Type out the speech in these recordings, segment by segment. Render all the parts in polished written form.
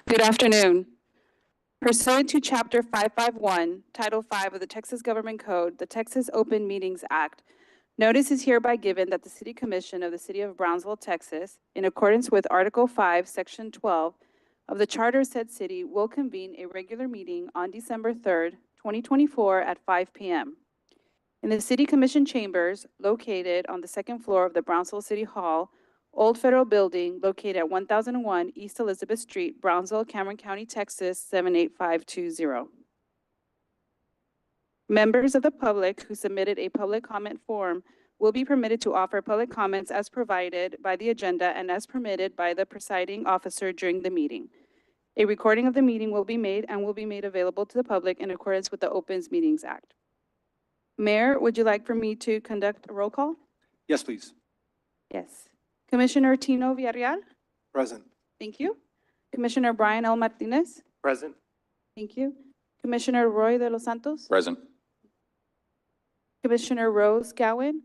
Good afternoon. Pursuant to Chapter 551, Title 5 of the Texas Government Code, the Texas Open Meetings Act, notice is hereby given that the City Commission of the City of Brownsville, Texas, in accordance with Article 5, Section 12 of the Charter of said city, will convene a regular meeting on December 3rd, 2024 at 5 p.m. in the City Commission chambers located on the second floor of the Brownsville City Hall, Old Federal Building, located at 1001 East Elizabeth Street, Brownsville, Cameron County, Texas, 78520. Members of the public who submitted a public comment form will be permitted to offer public comments as provided by the agenda and as permitted by the presiding officer during the meeting. A recording of the meeting will be made available to the public in accordance with the Open Meetings Act. Mayor, would you like for me to conduct a roll call? Yes, please. Yes. Commissioner Tino Villarreal? Present. Thank you. Commissioner Brian L. Martinez? Present. Thank you. Commissioner Roy de los Santos? Present. Commissioner Rose Gowen?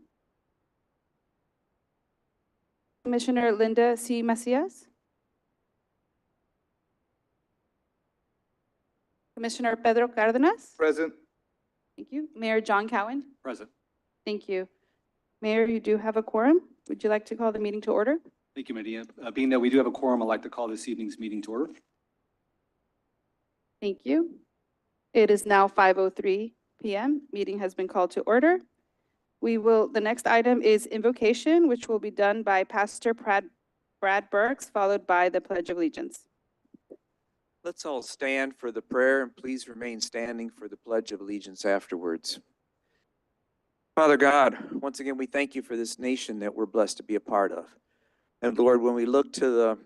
Commissioner Linda C. Macias? Commissioner Pedro Cardenas? Present. Thank you. Mayor John Cowan? Present. Thank you. Mayor, you do have a quorum. Would you like to call the meeting to order? Thank you, Medina. Being that we do have a quorum, I'd like to call this evening's meeting to order. Thank you. It is now 5:03 p.m. Meeting has been called to order. The next item is invocation, which will be done by Pastor Brad Burks, followed by the Pledge of Allegiance. Let's all stand for the prayer, and please remain standing for the Pledge of Allegiance afterwards. Father God, once again, we thank you for this nation that we're blessed to be a part of. And Lord, when we look to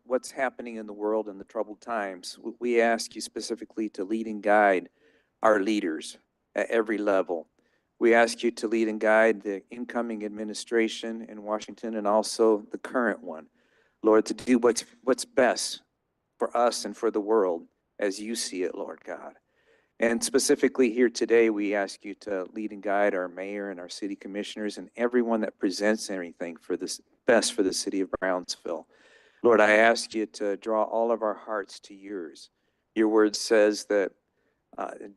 what's happening in the world in the troubled times, we ask you specifically to lead and guide our leaders at every level. We ask you to lead and guide the incoming administration in Washington and also the current one, Lord, to do what's best for us and for the world as you see it, Lord God. And specifically here today, we ask you to lead and guide our mayor and our city commissioners and everyone that presents anything for this best for the city of Brownsville. Lord, I ask you to draw all of our hearts to yours. Your word says that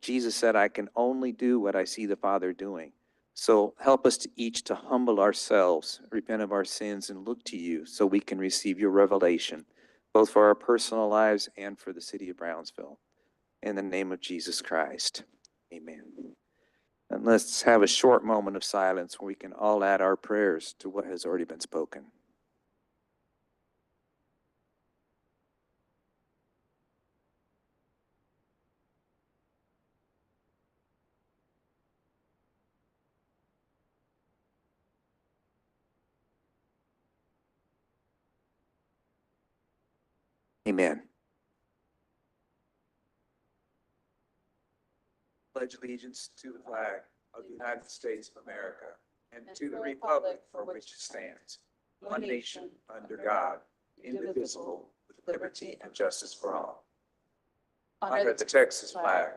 Jesus said, I can only do what I see the Father doing. So help us to each to humble ourselves, repent of our sins, and look to you so we can receive your revelation, both for our personal lives and for the city of Brownsville. In the name of Jesus Christ, amen. And let's have a short moment of silence where we can all add our prayers to what has already been spoken. Amen. Pledge allegiance to the flag of the United States of America and to the republic for which it stands, one nation under God, indivisible, with liberty and justice for all. Under the Texas flag,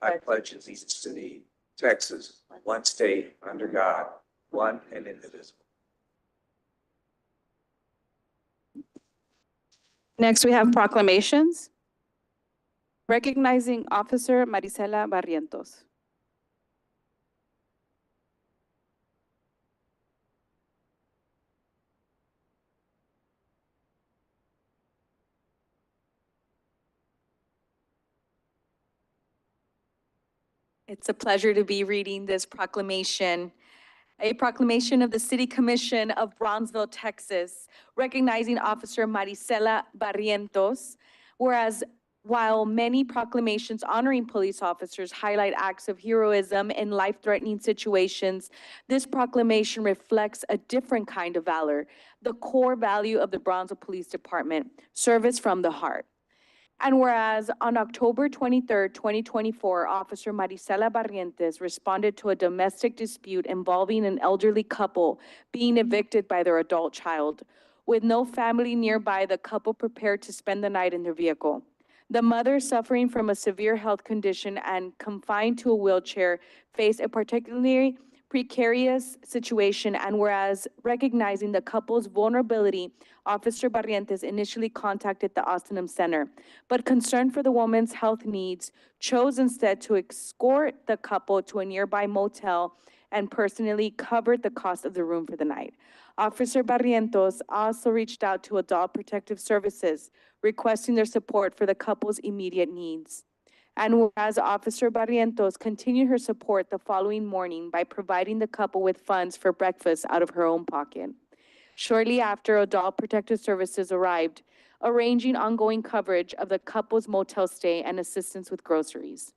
I pledge allegiance to thee, Texas, one state under God, one and indivisible. Next, we have proclamations. Recognizing Officer Marisela Barrientos. It's a pleasure to be reading this proclamation. A proclamation of the City Commission of Brownsville, Texas, recognizing Officer Marisela Barrientos. Whereas While many proclamations honoring police officers highlight acts of heroism in life-threatening situations, this proclamation reflects a different kind of valor, the core value of the Brownsville Police Department, service from the heart. And whereas on October 23rd, 2024, Officer Marisela Barrientos responded to a domestic dispute involving an elderly couple being evicted by their adult child. With no family nearby, the couple prepared to spend the night in their vehicle. The mother, suffering from a severe health condition and confined to a wheelchair, faced a particularly precarious situation, and whereas recognizing the couple's vulnerability, Officer Barrientos initially contacted the Ostenham Center, but concerned for the woman's health needs, chose instead to escort the couple to a nearby motel and personally covered the cost of the room for the night. Officer Barrientos also reached out to Adult Protective Services, requesting their support for the couple's immediate needs. And whereas Officer Barrientos continued her support the following morning by providing the couple with funds for breakfast out of her own pocket. Shortly after, Adult Protective Services arrived, arranging ongoing coverage of the couple's motel stay and assistance with groceries.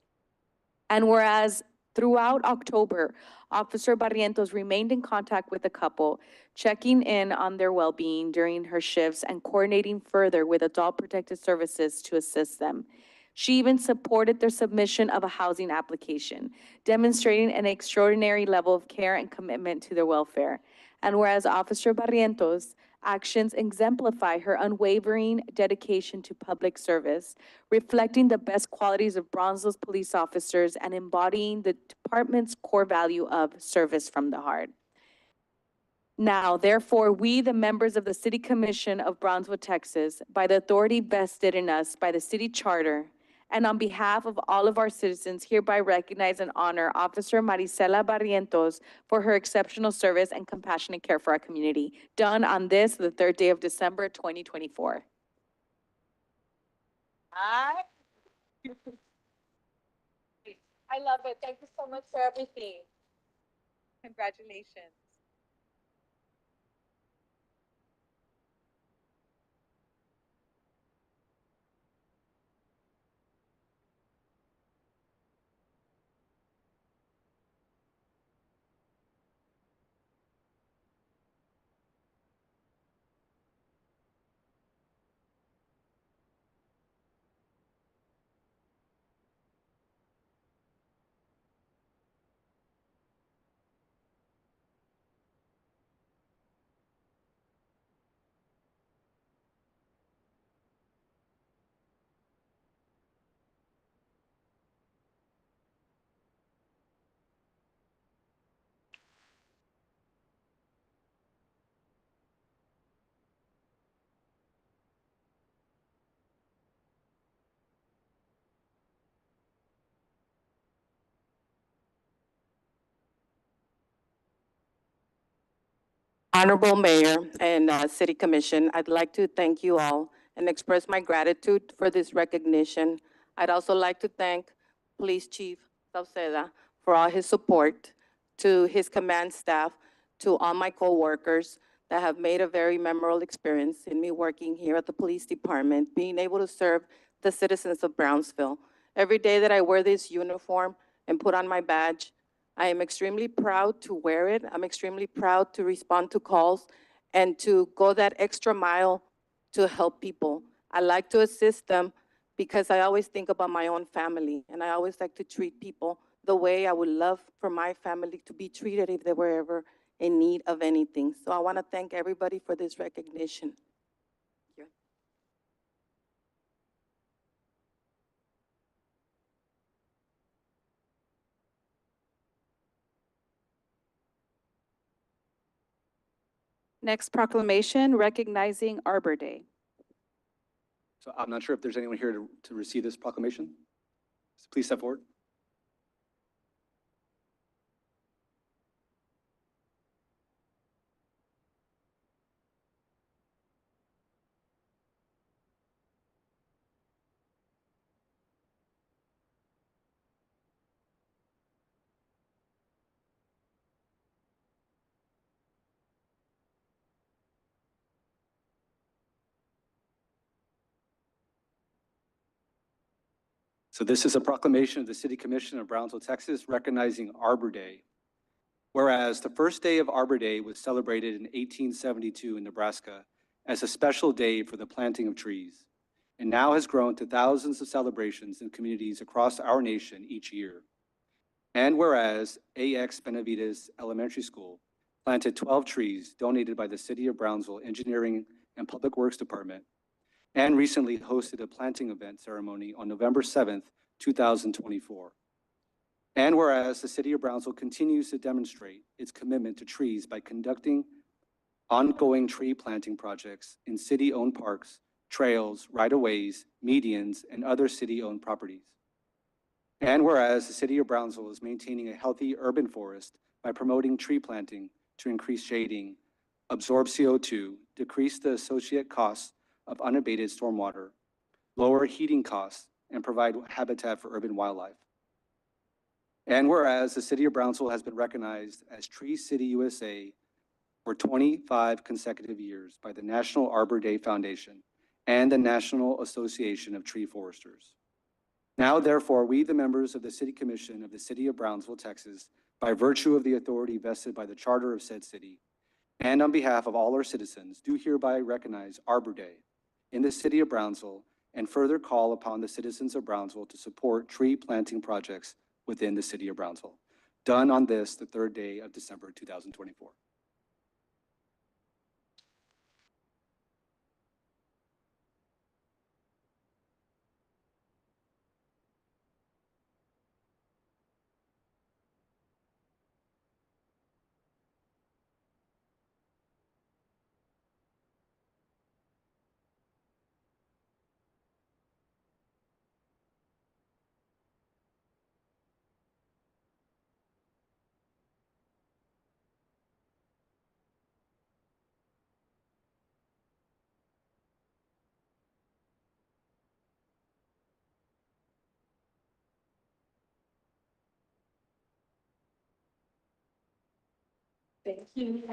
And whereas throughout October, Officer Barrientos remained in contact with the couple, checking in on their well-being during her shifts and coordinating further with Adult Protective Services to assist them. She even supported their submission of a housing application, demonstrating an extraordinary level of care and commitment to their welfare. And whereas Officer Barrientos' actions exemplify her unwavering dedication to public service, reflecting the best qualities of Brownsville's police officers and embodying the department's core value of service from the heart. Now, therefore, we, the members of the City Commission of Brownsville, Texas, by the authority vested in us by the city charter, and on behalf of all of our citizens, hereby recognize and honor Officer Marisela Barrientos for her exceptional service and compassionate care for our community, done on this, the 3rd day of December, 2024. I love it. Thank you so much for everything. Congratulations. Honorable Mayor and City Commission, I'd like to thank you all and express my gratitude for this recognition. I'd also like to thank Police Chief Sauceda for all his support, to his command staff, to all my coworkers that have made a very memorable experience in me working here at the police department, being able to serve the citizens of Brownsville. Every day that I wear this uniform and put on my badge, I am extremely proud to wear it. I'm extremely proud to respond to calls and to go that extra mile to help people. I like to assist them because I always think about my own family, and I always like to treat people the way I would love for my family to be treated if they were ever in need of anything. So I want to thank everybody for this recognition. Thank you. Next proclamation, recognizing Arbor Day. So I'm not sure if there's anyone here to receive this proclamation. So please step forward. So this is a proclamation of the City Commission of Brownsville, Texas, recognizing Arbor Day. Whereas the first day of Arbor Day was celebrated in 1872 in Nebraska as a special day for the planting of trees, and now has grown to thousands of celebrations in communities across our nation each year. And whereas AX Benavides Elementary School planted 12 trees donated by the City of Brownsville Engineering and Public Works Department, and recently hosted a planting event ceremony on November 7th, 2024. And whereas the City of Brownsville continues to demonstrate its commitment to trees by conducting ongoing tree planting projects in city-owned parks, trails, right-of-ways, medians, and other city-owned properties. And whereas the City of Brownsville is maintaining a healthy urban forest by promoting tree planting to increase shading, absorb CO2, decrease the associated costs of unabated stormwater, lower heating costs, and provide habitat for urban wildlife. And whereas the City of Brownsville has been recognized as Tree City USA for 25 consecutive years by the National Arbor Day Foundation and the National Association of Tree Foresters. Now, therefore, we, the members of the City Commission of the City of Brownsville, Texas, by virtue of the authority vested by the Charter of said city, and on behalf of all our citizens, do hereby recognize Arbor Day in the City of Brownsville and further call upon the citizens of Brownsville to support tree planting projects within the City of Brownsville, done on this, the third day of December 2024. Thank you.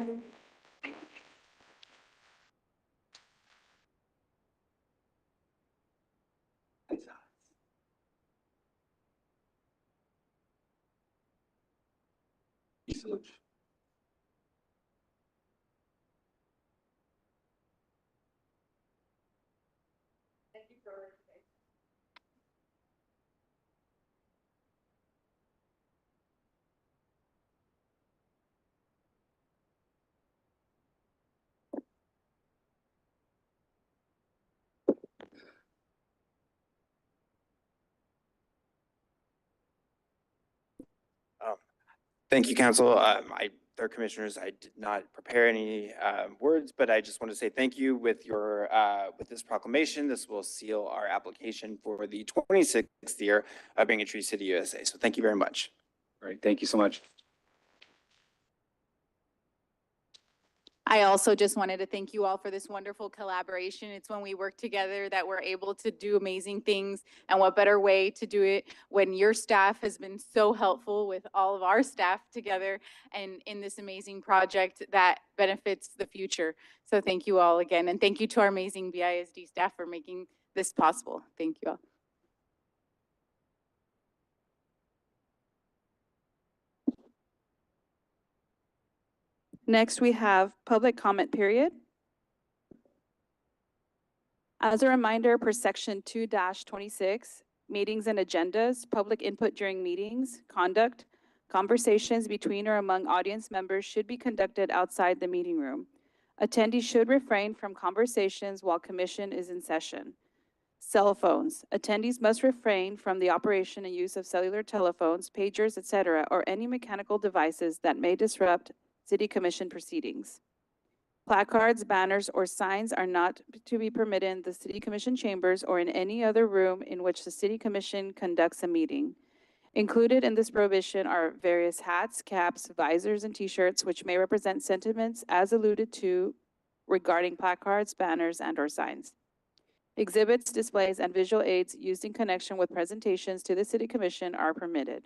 Thank you, Council. Third Commissioners, I did not prepare any words, but I just want to say thank you with your with this proclamation. This will seal our application for the 26th year of being a Tree City USA. So thank you very much. All right, thank you so much. I also just wanted to thank you all for this wonderful collaboration. It's when we work together that we're able to do amazing things. And what better way to do it when your staff has been so helpful with all of our staff together and in this amazing project that benefits the future. So thank you all again. And thank you to our amazing BISD staff for making this possible. Thank you all. Next, we have public comment period. As a reminder, per section 2-26, meetings and agendas, public input during meetings, conduct, conversations between or among audience members should be conducted outside the meeting room. Attendees should refrain from conversations while commission is in session. Cell phones. Attendees must refrain from the operation and use of cellular telephones, pagers, etc., or any mechanical devices that may disrupt City Commission proceedings. Placards, banners, or signs are not to be permitted in the City Commission chambers or in any other room in which the City Commission conducts a meeting. Included in this prohibition are various hats, caps, visors, and t-shirts which may represent sentiments as alluded to regarding placards, banners, and/or signs. Exhibits, displays, and visual aids used in connection with presentations to the City Commission are permitted.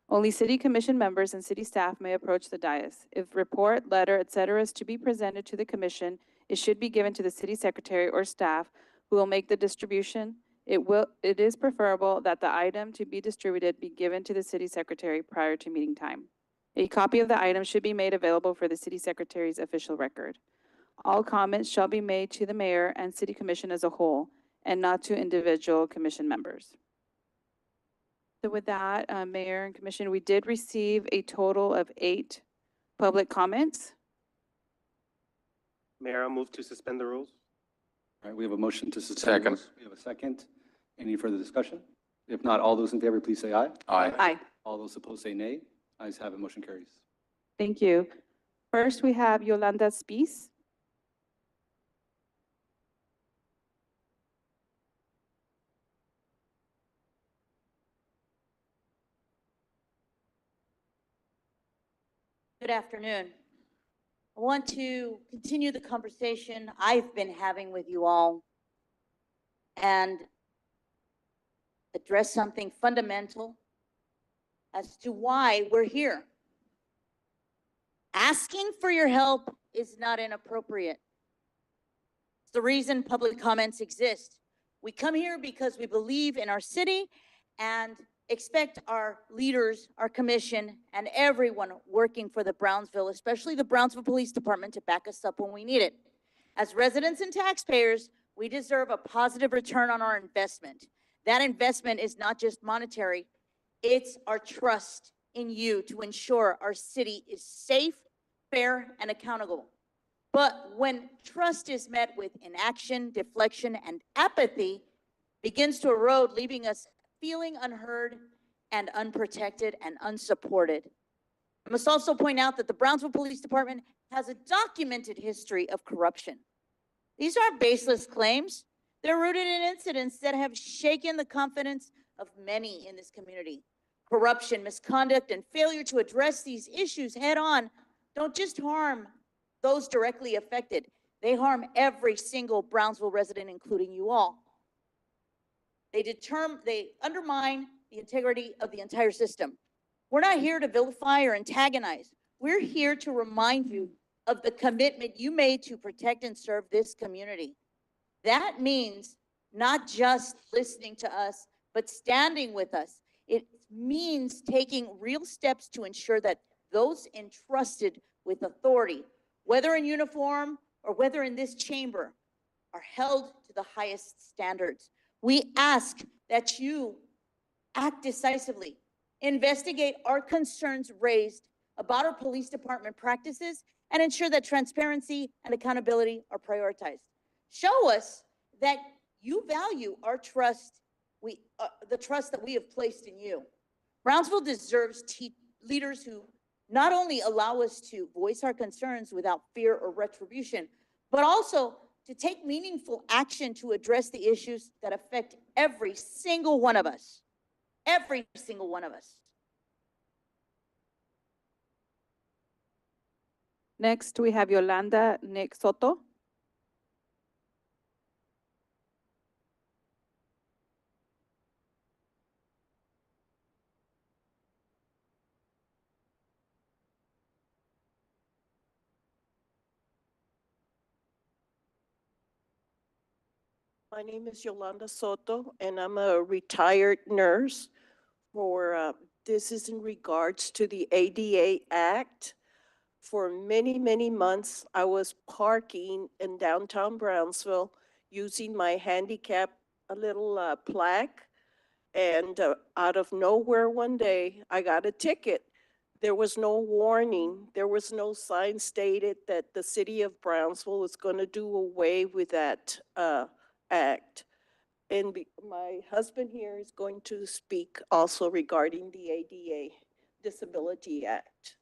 Only City Commission members and city staff may approach the dais. If report, letter, etc. is to be presented to the Commission, it should be given to the City Secretary or staff who will make the distribution. It is preferable that the item to be distributed be given to the city secretary prior to meeting time. A copy of the item should be made available for the city secretary's official record. All comments shall be made to the mayor and city commission as a whole and not to individual commission members. So with that, Mayor and Commission, we did receive a total of 8 public comments. Mayor, I'll move to suspend the rules. All right, we have a motion to suspend. Second. rules. We have a second. Any further discussion? If not, all those in favor, please say aye. Aye. Aye. All those opposed say nay. Ayes have it, motion carries. Thank you. First, we have Yolanda Spies. Good afternoon. I want to continue the conversation I've been having with you all and address something fundamental as to why we're here. Asking for your help is not inappropriate. It's the reason public comments exist. We come here because we believe in our city and expect our leaders, our commission, and everyone working for the Brownsville, especially the Brownsville Police Department, to back us up when we need it. As residents and taxpayers, we deserve a positive return on our investment. That investment is not just monetary, it's our trust in you to ensure our city is safe, fair, and accountable. But when trust is met with inaction, deflection, and apathy, begins to erode, leaving us feeling unheard and unprotected and unsupported. I must also point out that the Brownsville Police Department has a documented history of corruption. These aren't baseless claims. They're rooted in incidents that have shaken the confidence of many in this community. Corruption, misconduct, and failure to address these issues head on don't just harm those directly affected. They harm every single Brownsville resident, including you all. They undermine the integrity of the entire system. We're not here to vilify or antagonize. We're here to remind you of the commitment you made to protect and serve this community. That means not just listening to us, but standing with us. It means taking real steps to ensure that those entrusted with authority, whether in uniform or whether in this chamber, are held to the highest standards. We ask that you act decisively, investigate our concerns raised about our police department practices, and ensure that transparency and accountability are prioritized. Show us that you value our trust, the trust that we have placed in you. Brownsville deserves leaders who not only allow us to voice our concerns without fear or retribution, but also to take meaningful action to address the issues that affect every single one of us. Every single one of us. Next, we have Yolanda Nick Soto. My name is Yolanda Soto, and I'm a retired nurse this is in regards to the ADA Act. For many, many months, I was parking in downtown Brownsville using my handicap, a little plaque, and out of nowhere one day, I got a ticket. There was no warning. There was no sign stated that the city of Brownsville was going to do away with that act. And my husband here is going to speak also regarding the ADA Disability Act.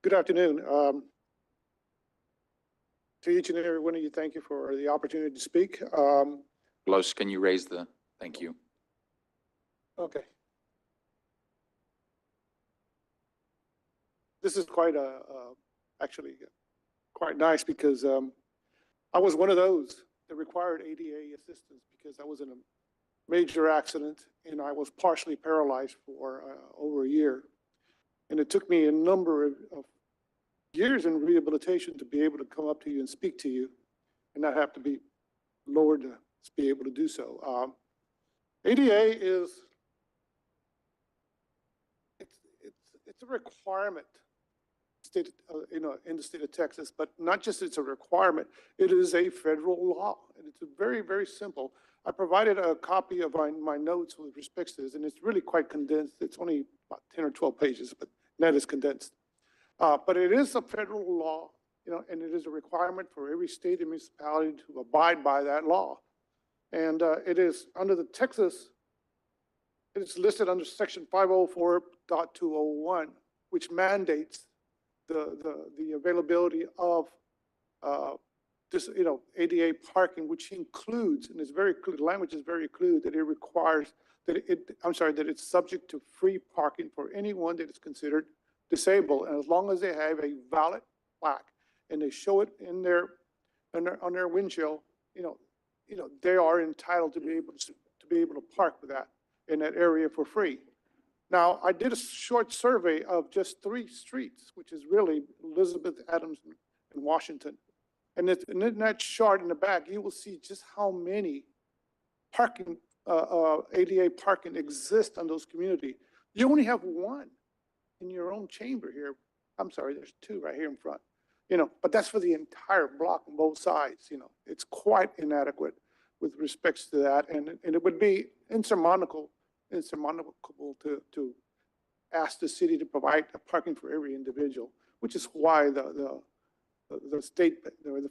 Good afternoon. To each and every one of you, thank you for the opportunity to speak. Los, can you raise the, thank you. Okay. This is quite actually quite nice because I was one of those that required ADA assistance because I was in a major accident and I was partially paralyzed for over a year. And it took me a number of years in rehabilitation to be able to come up to you and speak to you and not have to be lower to be able to do so. ADA is, it's a requirement state, in the state of Texas, but not just it's a requirement, it is a federal law. And it's very, very simple. I provided a copy of my notes with respect to this, and it's really quite condensed. It's only about 10 or 12 pages, but that is condensed. But it is a federal law, and it is a requirement for every state and municipality to abide by that law. And it is under the Texas, it's listed under section 504.201, which mandates the availability of this, ADA parking, which includes, and it's very clear, the language is very clear that it requires that that it's subject to free parking for anyone that is considered disabled, and as long as they have a valid plaque and they show it in on their windshield, they are entitled to be able to park with that in that area for free. Now, I did a short survey of just 3 streets, which is really Elizabeth, Adams, and Washington. And in that chart in the back, you will see just how many parking, ADA parking exists in those communities. You only have 1 in your own chamber here. I'm sorry, there's 2 right here in front. But that's for the entire block on both sides. It's quite inadequate with respects to that, and it would be insurmountable to ask the city to provide parking for every individual, which is why the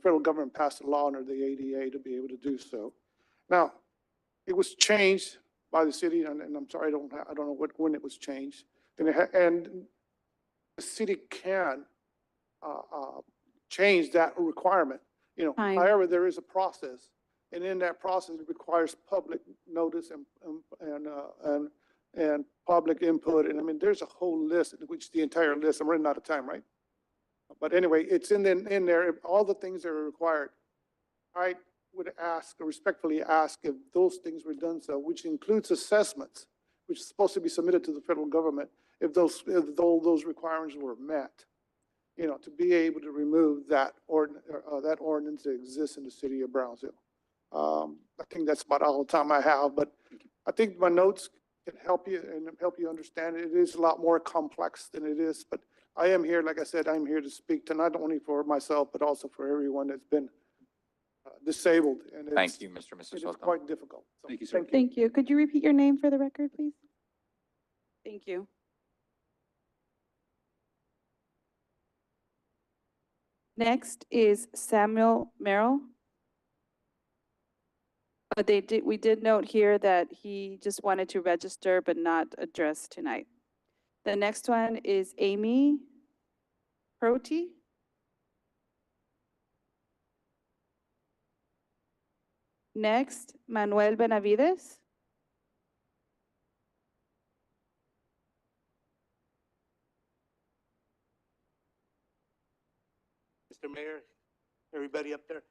federal government passed a law under the ADA to be able to do so. Now, it was changed by the city, and I'm sorry, I don't know when it was changed, and the city can change that requirement. Time. However, there is a process, and in that process, it requires public notice and public input. And I mean, there's a whole list, which the entire list. I'm running out of time, right? But anyway, it's in there. All the things that are required. I would ask, or respectfully ask, if those things were done so, which includes assessments, which is supposed to be submitted to the federal government, if all those requirements were met. To be able to remove that ordinance that exists in the city of Brownsville. I think that's about all the time I have, but I think my notes can help you and help you understand it. It is a lot more complex than it is, but I am here, like I said, I'm here to speak to not only for myself, but also for everyone that's been disabled. And Thank you, Mr. and Mrs. It's Soto. quite difficult. So, Thank you, sir. Thank you. Could you repeat your name for the record, please? Thank you. Next is Samuel Merrill. But we did note here that he just wanted to register but not address tonight. The next one is Amy Proti. Next, Manuel Benavides. Mr. Mayor, everybody up there,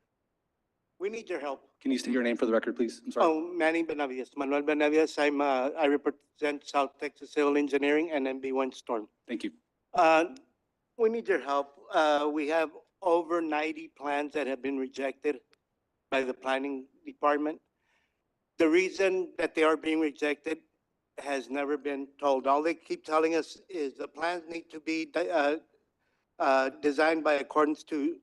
we need your help. Can you state your name for the record, please? I'm sorry. Oh, Manny Benavides, Manuel Benavides. I represent South Texas Civil Engineering and MB Windstorm. Thank you. We need your help. We have over 90 plans that have been rejected by the planning department. The reason that they are being rejected has never been told. All they keep telling us is the plans need to be designed by accordance to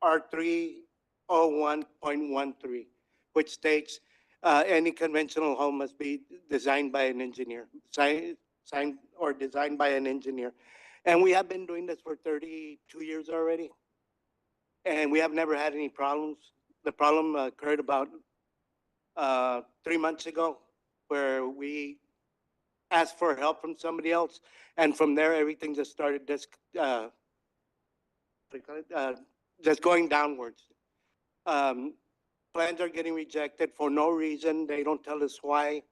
R301.13, which states any conventional home must be designed by an engineer, signed or designed by an engineer. And we have been doing this for 32 years already, and we have never had any problems. The problem occurred about 3 months ago, where we asked for help from somebody else, and from there, everything just started just going downwards. Plans are getting rejected for no reason. They don't tell us why.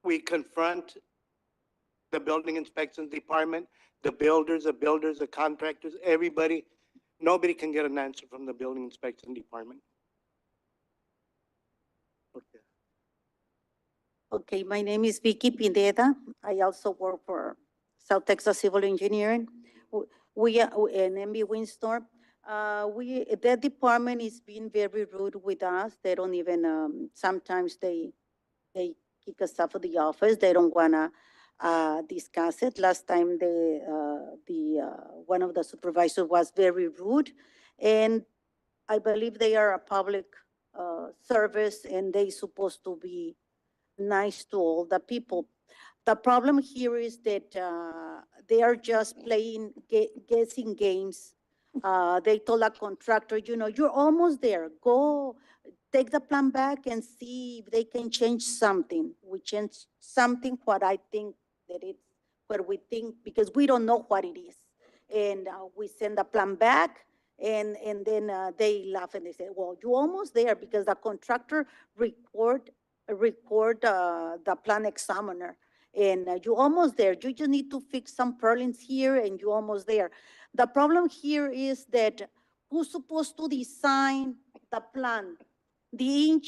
We confront the building inspection department, the builders, the contractors, everybody. Nobody can get an answer from the building inspection department. Okay. Okay, my name is Vicky Pineda. I also work for South Texas Civil Engineering. We are in MB Windstorm. That department is being very rude with us. They don't even, sometimes they kick us out of the office. They don't wanna, discuss it. Last time one of the supervisors was very rude. And I believe they are a public, service and they supposed to be nice to all the people. The problem here is that, they are just playing guessing games. They told a contractor, you're almost there. Go take the plan back and see if they can change something. We change something what I think that it's what we think because we don't know what it is. And we send the plan back and then they laugh and they say, well, you're almost there because the contractor record the plan examiner. And you're almost there. You just need to fix some purlins here and you're almost there. The problem here is that who's supposed to design the plan? The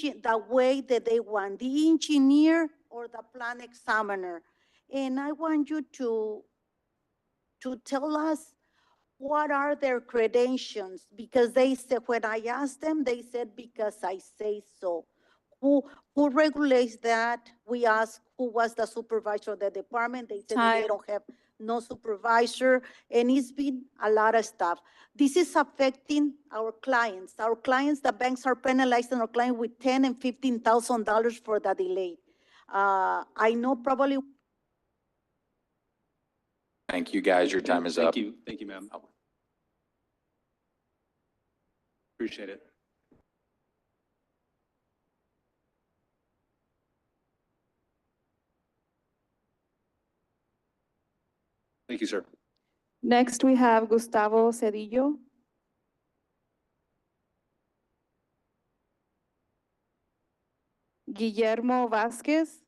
way that they want, the engineer or the plan examiner? And I want you to tell us what are their credentials? Because they said, when I asked them, they said, because I say so. Who regulates that? We asked who was the supervisor of the department. They said that they Time. don't have no supervisor, and it's been a lot of stuff. This is affecting our clients. Our clients, the banks are penalizing our client with $10,000 and $15,000 for the delay. I know probably. Thank you, guys. Your time is up. Thank you, ma'am. Appreciate it. Thank you, sir. Next, we have Gustavo Cedillo. Guillermo Vasquez.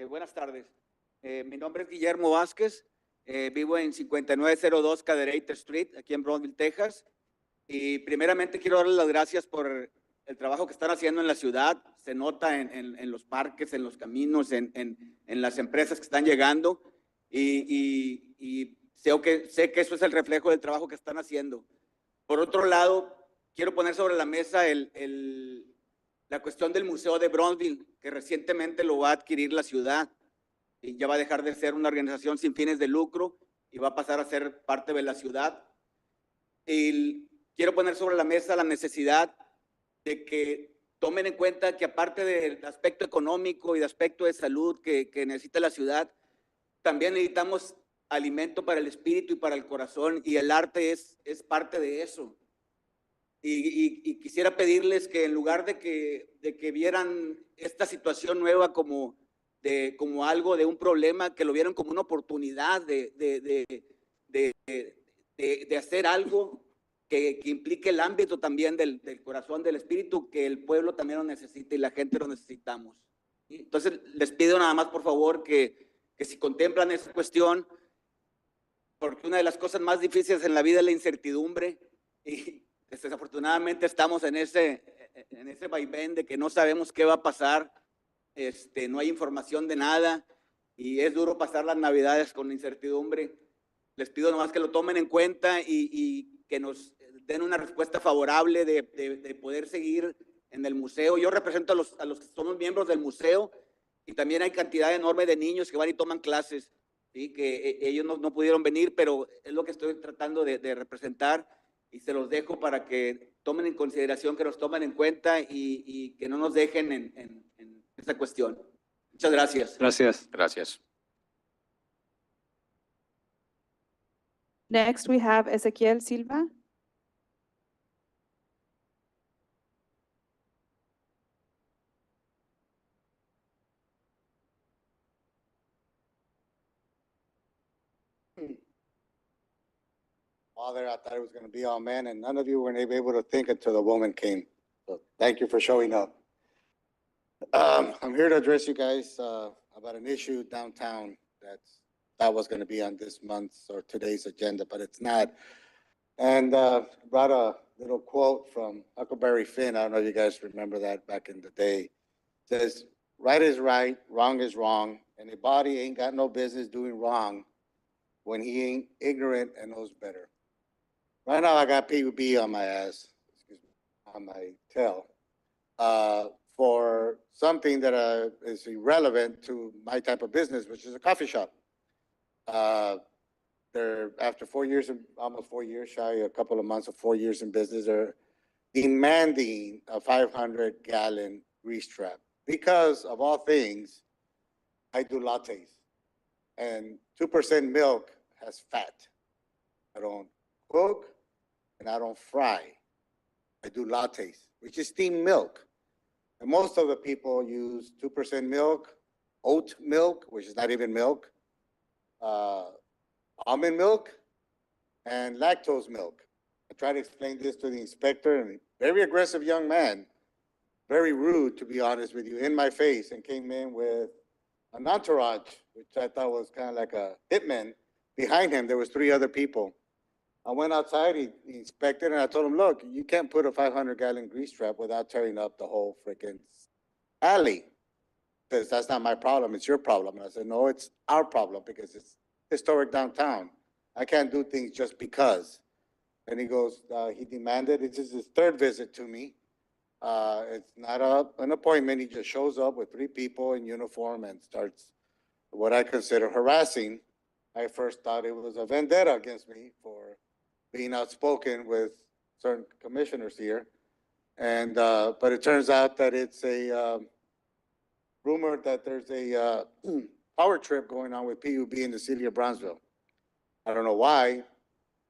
Buenas tardes. Mi nombre es Guillermo Vázquez. Vivo en 5902 Cadereyta Street, aquí en Brownsville, Texas. Y primeramente quiero darles las gracias por el trabajo que están haciendo en la ciudad. Se nota en los parques, en los caminos, en las empresas que están llegando. Y sé que eso es el reflejo del trabajo que están haciendo. Por otro lado, quiero poner sobre la mesa la cuestión del Museo de Brownsville, que recientemente lo va a adquirir la ciudad. Y ya va a dejar de ser una organización sin fines de lucro y va a pasar a ser parte de la ciudad. Y quiero poner sobre la mesa la necesidad de que tomen en cuenta que aparte del aspecto económico y de aspecto de salud que necesita la ciudad, también necesitamos alimento para el espíritu y para el corazón, y el arte es parte de eso. Y quisiera pedirles que en lugar de que vieran esta situación nueva como algo de un problema, que lo vieran como una oportunidad de hacer algo que implique el ámbito también del corazón, del espíritu, que el pueblo también lo necesita y la gente lo necesitamos. Entonces, les pido nada más, por favor, que si contemplan esa cuestión, porque una de las cosas más difíciles en la vida es la incertidumbre, y desafortunadamente estamos en ese vaivén de que no sabemos qué va a pasar. No hay información de nada y es duro pasar las Navidades con incertidumbre. Les pido nomás que lo tomen en cuenta y que nos den una respuesta favorable de poder seguir en el museo. Yo represento a los que somos miembros del museo, y también hay cantidad enorme de niños que van y toman clases, ¿sí? Que ellos no pudieron venir, pero es lo que estoy tratando de representar, y se los dejo para que tomen en consideración, que nos tomen en cuenta y que no nos dejen en esta cuestión. Muchas gracias. Gracias. Gracias. Next, we have Ezequiel Silva. Father, I thought it was going to be all men, and none of you were able to think until the woman came. So thank you for showing up. I'm here to address you guys about an issue downtown that was going to be on this month's or today's agenda, but it's not. And brought a little quote from Huckleberry Finn. I don't know if you guys remember that back in the day. It says, right is right, wrong is wrong, and a body ain't got no business doing wrong when he ain't ignorant and knows better. Right now, I got PUB on my ass, excuse me, on my tail, for something that is irrelevant to my type of business, which is a coffee shop. They're, after 4 years, almost 4 years, shy, a couple of months of 4 years in business, they're demanding a 500-gallon grease trap. Because of all things, I do lattes. And 2% milk has fat. I don't cook and I don't fry. I do lattes, which is steamed milk. And most of the people use 2% milk, oat milk, which is not even milk, almond milk, and lactose milk. I tried to explain this to the inspector, and a very aggressive young man, very rude, to be honest with you, in my face, and came in with an entourage, which I thought was kind of like a hitman. Behind him, there was 3 other people. I went outside, he inspected, and I told him, look, you can't put a 500-gallon grease trap without tearing up the whole freaking alley. Because that's not my problem, it's your problem. And I said, no, it's our problem because it's historic downtown. I can't do things just because. And he goes, he demanded, this is his 3rd visit to me. It's not an appointment, he just shows up with 3 people in uniform and starts what I consider harassing. I first thought it was a vendetta against me for being outspoken with certain commissioners here. And, but it turns out that it's a rumor that there's a power trip going on with PUB in the city of Brownsville. I don't know why.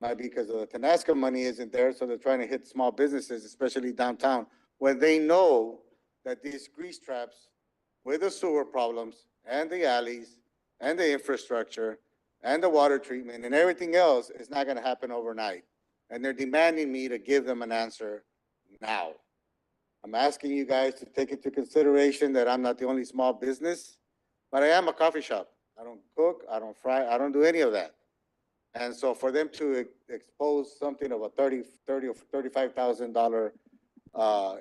Might be because of the Tenasca money isn't there, so they're trying to hit small businesses, especially downtown, when they know that these grease traps with the sewer problems and the alleys and the infrastructure and the water treatment and everything else is not going to happen overnight. And they're demanding me to give them an answer now. I'm asking you guys to take into consideration that I'm not the only small business, but I am a coffee shop. I don't cook, I don't fry, I don't do any of that. And so for them to expose something of a $30,000 or $35,000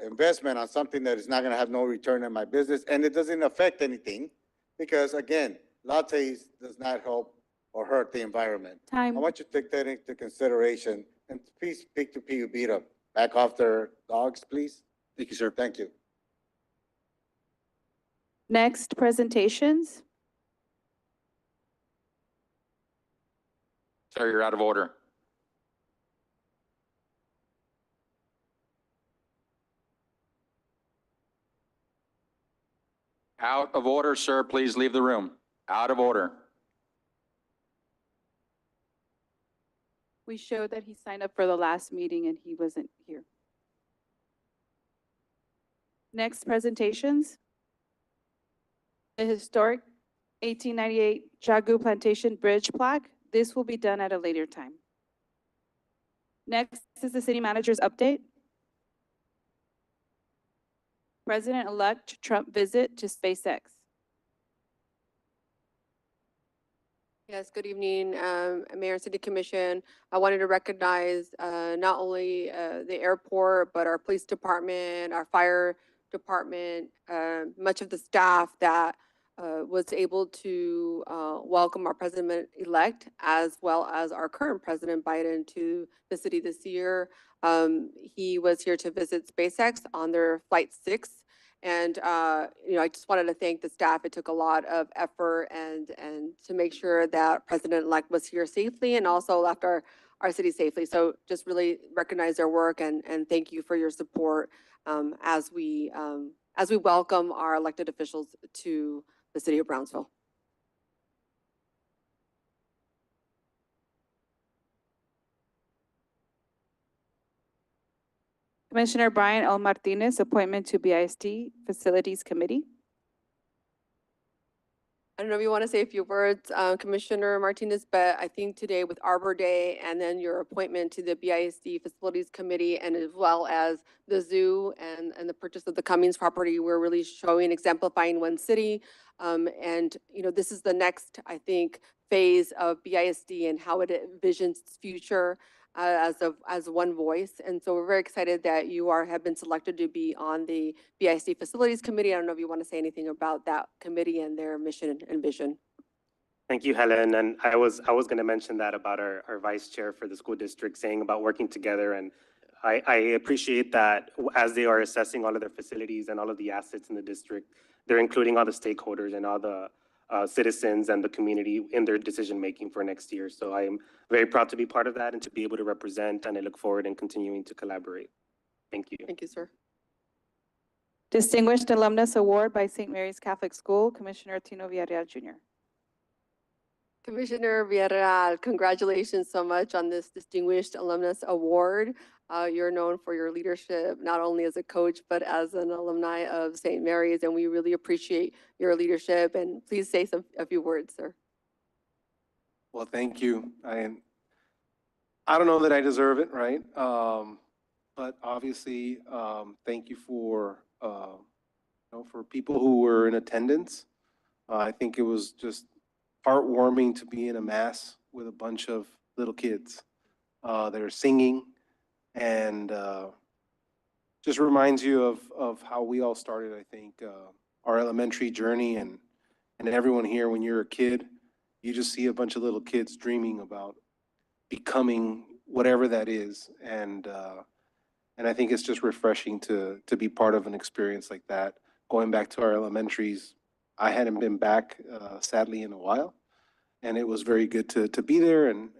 investment on something that is not going to have no return in my business, and it doesn't affect anything, because again, lattes does not help or hurt the environment. Time. I want you to take that into consideration, and please speak to PUB to back off their dogs, please. Thank you, sir. Thank you. Next presentations. Sir, you're out of order. Out of order, sir. Please leave the room. Out of order. We showed that he signed up for the last meeting and he wasn't here. Next presentations. The historic 1898 Jagu Plantation Bridge plaque. This will be done at a later time. Next is the city manager's update. President-elect Trump visit to SpaceX. Yes, good evening, Mayor and City Commission. I wanted to recognize not only the airport, but our police department, our fire department, much of the staff that was able to welcome our president-elect as well as our current President Biden to the city this year. He was here to visit SpaceX on their Flight 6. And, you know, I just wanted to thank the staff. It took a lot of effort and to make sure that President-elect was here safely and also left our city safely. So just really recognize their work and thank you for your support as we welcome our elected officials to the city of Brownsville. Commissioner Brian L. Martinez, appointment to BISD Facilities Committee. I don't know if you want to say a few words, Commissioner Martinez, but I think today with Arbor Day and then your appointment to the BISD Facilities Committee and as well as the zoo and the purchase of the Cummings property, we're really showing, exemplifying one city. And, you know, this is the next, I think, phase of BISD and how it envisions its future. as one voice. And so we're very excited that you have been selected to be on the BIC Facilities Committee. I don't know if you want to say anything about that committee and their mission and vision. Thank you, Helen. And I was going to mention that about our vice chair for the school district saying about working together. And I appreciate that as they are assessing all of their facilities and all of the assets in the district, they're including all the stakeholders and all the citizens and the community in their decision-making for next year. So I am very proud to be part of that and to be able to represent, and I look forward in continuing to collaborate. Thank you. Thank you, sir. Distinguished Alumnus Award by St. Mary's Catholic School, Commissioner Tino Villarreal Jr. Commissioner Villarreal, congratulations so much on this Distinguished Alumnus Award. You're known for your leadership, not only as a coach, but as an alumni of St. Mary's, and we really appreciate your leadership. And please say a few words, sir. Well, thank you. I don't know that I deserve it, right? But obviously, thank you for for people who were in attendance. I think it was just heartwarming to be in a mass with a bunch of little kids that are singing, and just reminds you of how we all started, I think, our elementary journey, and everyone here, when you're a kid, you just see a bunch of little kids dreaming about becoming whatever that is. And I think it's just refreshing to be part of an experience like that. Going back to our elementaries, I hadn't been back, sadly, in a while. And it was very good to be there. And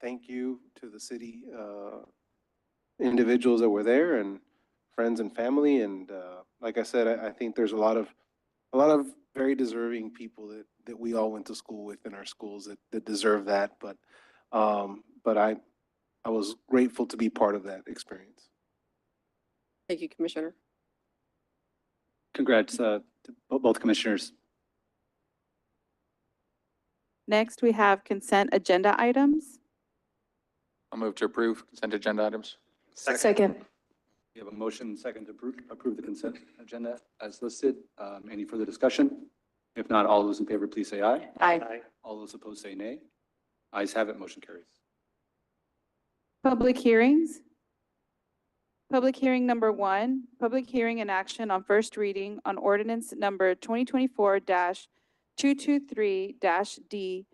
thank you to the city individuals that were there, and friends and family. And like I said, I think there's a lot of very deserving people that we all went to school with in our schools that deserve that. But I was grateful to be part of that experience. Thank you, Commissioner. Congrats to both commissioners. Next, we have consent agenda items. I'll move to approve consent agenda items. Second. We have a motion second to approve the consent agenda as listed. Any further discussion? If not, all those in favor, please say aye. Aye. All those opposed say nay. Ayes have it, motion carries. Public hearings. Public hearing number 1, public hearing and action on first reading on ordinance number 2024-223-D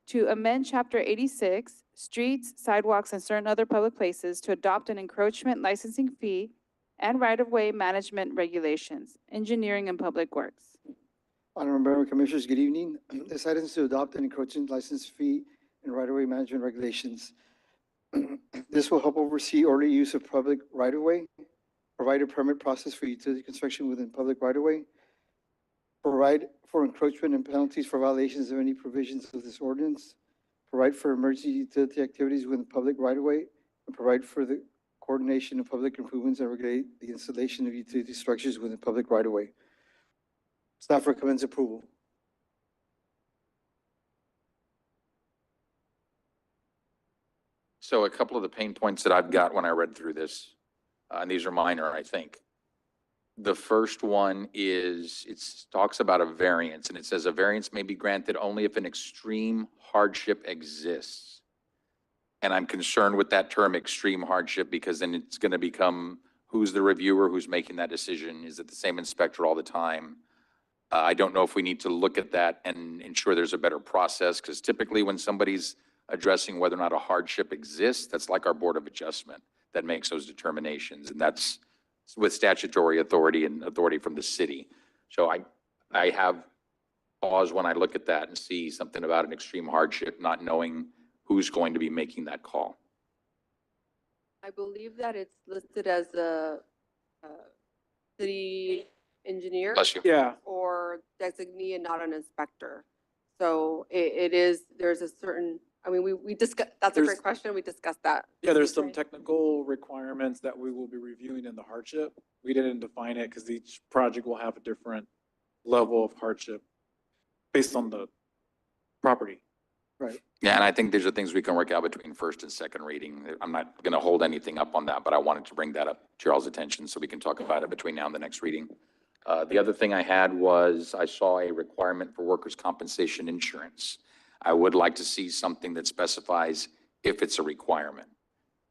to amend chapter 86, streets, sidewalks, and certain other public places to adopt an encroachment licensing fee and right-of-way management regulations, engineering and public works. Honorable Member Commissioners, good evening. This item is to adopt an encroachment license fee and right-of-way management regulations. This will help oversee orderly use of public right-of-way, provide a permit process for utility construction within public right-of-way, provide for encroachment and penalties for violations of any provisions of this ordinance, provide for emergency utility activities within public right-of-way, and provide for the coordination of public improvements and regulate the installation of utility structures within public right-of-way. Staff recommends approval. So a couple of the pain points that I've got when I read through this, and these are minor, I think. The first one is, it talks about a variance, and it says a variance may be granted only if an extreme hardship exists. And I'm concerned with that term, extreme hardship, because then it's going to become, who's the reviewer, who's making that decision? Is it the same inspector all the time? I don't know if we need to look at that and ensure there's a better process, because typically when somebody's addressing whether or not a hardship exists, that's like our Board of Adjustment that makes those determinations. And that's with statutory authority and authority from the city. So I have pause when I look at that and see something about an extreme hardship, not knowing who's going to be making that call. I believe that it's listed as a city engineer. Bless you. Yeah. Or designee and not an inspector. So it is, there's a certain, I mean, we discussed, that's a great question. We discussed that. Yeah, there's some technical requirements that we will be reviewing in the hardship. We didn't define it because each project will have a different level of hardship based on the property. Right. Yeah, and I think these are things we can work out between first and second reading. I'm not going to hold anything up on that, but I wanted to bring that up to y'all's attention so we can talk about it between now and the next reading. The other thing I had was I saw a requirement for workers' compensation insurance. I would like to see something that specifies if it's a requirement.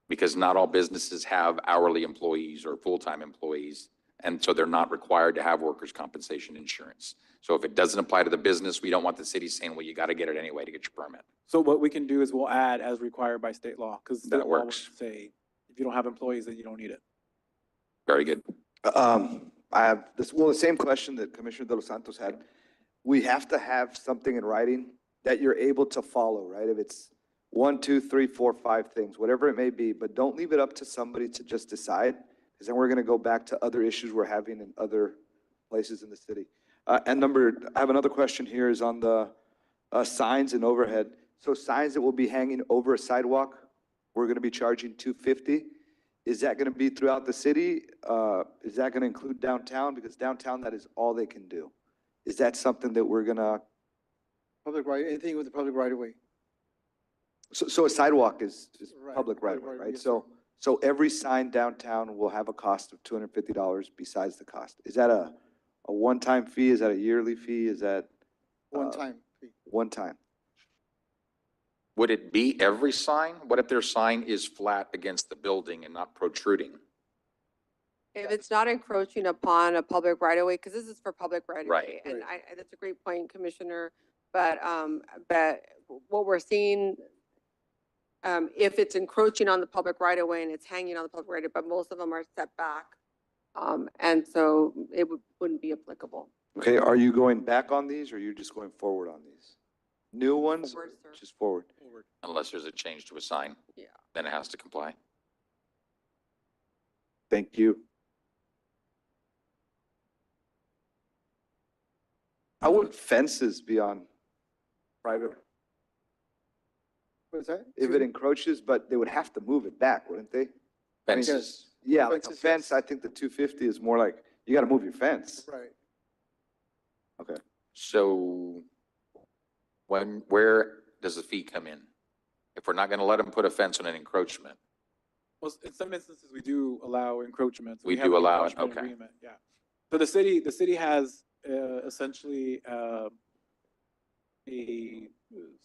Because not all businesses have hourly employees or full-time employees, and so they're not required to have workers' compensation insurance. So if it doesn't apply to the business, we don't want the city saying, well, you got to get it anyway to get your permit. So what we can do is we'll add as required by state law, because That state law would works. say, if you don't have employees, then you don't need it. Very good. I have the same question that Commissioner De Los Santos had. We have to have something in writing that you're able to follow, right? If it's 1, 2, 3, 4, 5 things, whatever it may be, but don't leave it up to somebody to just decide, because then we're going to go back to other issues we're having in other places in the city. I have another question here is on the signs and overhead. So signs that will be hanging over a sidewalk, we're going to be charging $250. Is that going to be throughout the city? Is that going to include downtown? Because downtown, that is all they can do. Is that something that we're going to, Public right, anything with the public right of way. so a sidewalk is Right, public right public away, right, right? yes, So every sign downtown will have a cost of $250 besides the cost. Is that a one-time fee? Is that a yearly fee? Is that? One time fee. One time. Would it be every sign? What if their sign is flat against the building and not protruding? If it's not encroaching upon a public right of way, because this is for public right of Right. way. And that's a great point, Commissioner. But what we're seeing, if it's encroaching on the public right of way and it's hanging on the public right of way, but most of them are set back. And so it wouldn't be applicable. Okay, are you going back on these or are you just going forward on these? New ones, Forward, sir. just forward? Unless there's a change to a sign. Yeah. Then it has to comply. Thank you. How would fences be on private? What's that? If it encroaches, but they would have to move it back, wouldn't they? I mean, Fences. Yeah, like a Fences, fence, yes. I think the 250 is more like, you gotta move your fence. Right. Okay. So where does the fee come in? If we're not going to let them put a fence on an encroachment, Well, in some instances, we do allow encroachments. We have do an allow it, encroachment okay. agreement, yeah. So the city has essentially a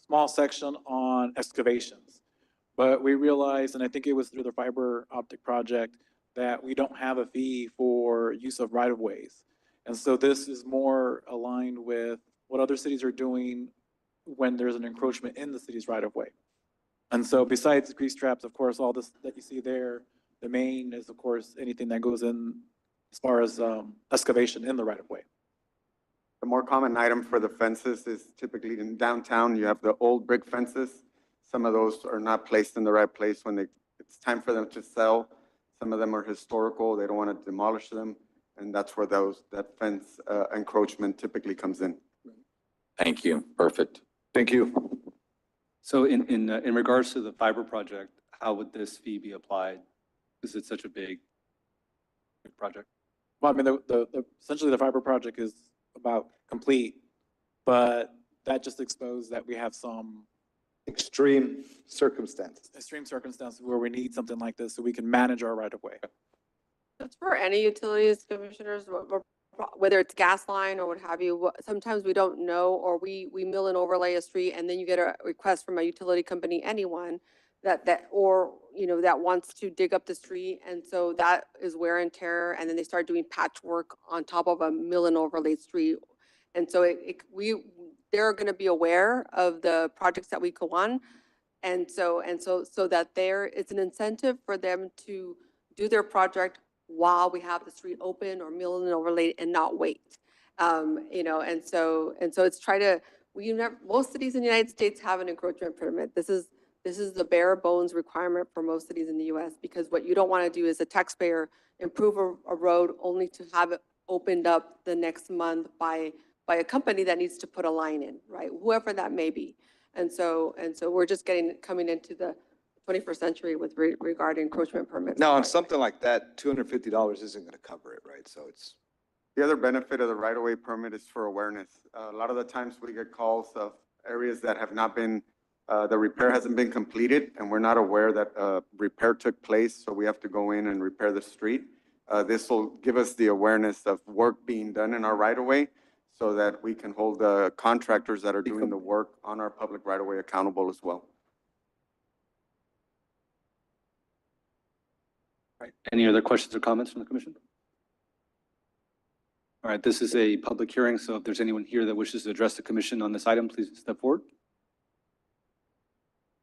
small section on excavations. But we realized, and I think it was through the fiber optic project, that we don't have a fee for use of right-of-ways. And so this is more aligned with what other cities are doing when there's an encroachment in the city's right-of-way. And so besides grease traps, of course, all this that you see there, the main is, of course, anything that goes in as far as excavation in the right-of-way. The more common item for the fences is typically in downtown, you have the old brick fences. Some of those are not placed in the right place when it's time for them to sell. Some of them are historical, they don't want to demolish them, and that's where that fence encroachment typically comes in. thank you. Perfect. Thank you. So in regards to the fiber project, how would this fee be applied? Is it such a big project? Well, I mean, essentially the fiber project is about complete, but that just exposed that we have some Extreme circumstances. extreme circumstances where we need something like this so we can manage our right-of-way. That's for any utilities, commissioners, whether it's gas line or what have you. Sometimes we don't know, or we mill and overlay a street, and then you get a request from a utility company, anyone, that wants to dig up the street. And so that is wear and tear, and then they start doing patchwork on top of a mill and overlay street. And so they're going to be aware of the projects that we go on. And so that it's an incentive for them to do their project while we have the street open or mill and overlay and not wait. And so it's most cities in the United States have an encroachment permit. This is the bare bones requirement for most cities in the US, because what you don't want to do is a taxpayer improve a road only to have it opened up the next month by a company that needs to put a line in, right? Whoever that may be. And so we're just coming into the 21st century with regard to encroachment permits. Now, on something like that, $250 isn't going to cover it, right? So it's. The other benefit of the right-of-way permit is for awareness. A lot of the times we get calls of areas that have not been, the repair hasn't been completed, and we're not aware that repair took place, so we have to go in and repair the street. This will give us the awareness of work being done in our right-of-way, so that we can hold the contractors that are doing the work on our public right-of-way accountable as well. right. Any other questions or comments from the commission? All right, this is a public hearing, so if there's anyone here that wishes to address the commission on this item, please step forward.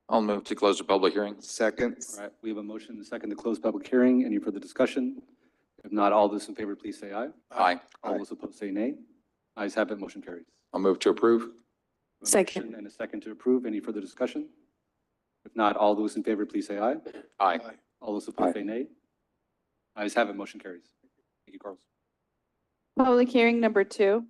I'll move to close the public hearing. Second. All right, we have a motion and a second to close public hearing. Any further discussion? If not, all those in favor, please say aye. Aye. All those opposed say nay. Ayes have it, motion carries. I'll move to approve. We have a Second. motion and a second to approve. Any further discussion? If not, all those in favor, please say aye. Aye. All those opposed say nay. Ayes have it, motion carries. Thank you, Carlos. Public hearing number 2.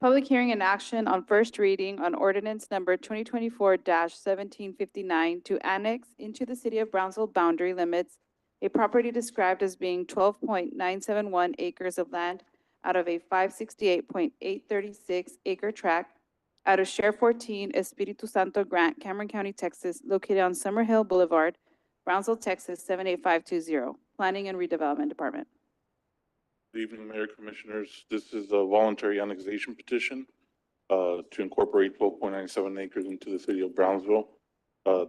Public hearing and action on first reading on ordinance number 2024-1759 to annex into the city of Brownsville boundary limits a property described as being 12.971 acres of land out of a 568.836 acre tract out of Share 14 Espiritu Santo Grant, Cameron County, Texas, located on Summer Hill Boulevard, Brownsville, Texas, 78520. Planning and Redevelopment Department. Good evening, Mayor, Commissioners. This is a voluntary annexation petition to incorporate 12.97 acres into the city of Brownsville.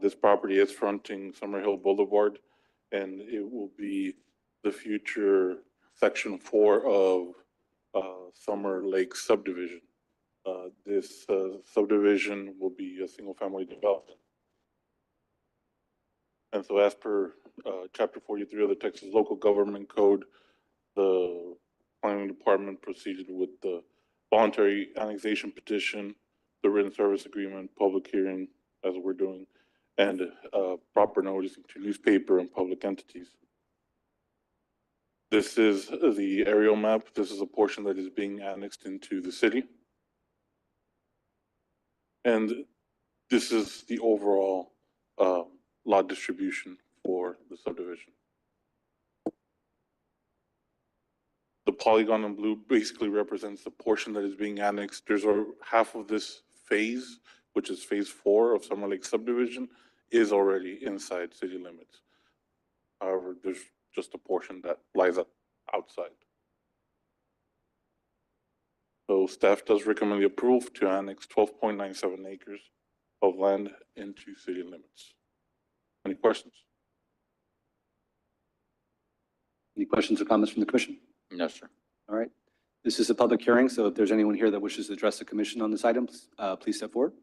This property is fronting Summer Hill Boulevard, and it will be the future Section 4 of Summer Lake subdivision. This subdivision will be a single-family development. And so as per Chapter 43 of the Texas Local Government Code, the planning department proceeded with the voluntary annexation petition, the written service agreement, public hearing, as we're doing, and proper noticing to newspaper and public entities. This is the aerial map. This is a portion that is being annexed into the city. And this is the overall lot distribution for the subdivision. The polygon in blue basically represents the portion that is being annexed. There's half of this phase, which is phase 4 of Summer Lake subdivision, is already inside city limits. However, there's just a portion that lies outside. So staff does recommend the approval to annex 12.97 acres of land into city limits. Any questions? Any questions or comments from the commission? No, sir. All right. This is a public hearing, so if there's anyone here that wishes to address the commission on this item, please step forward.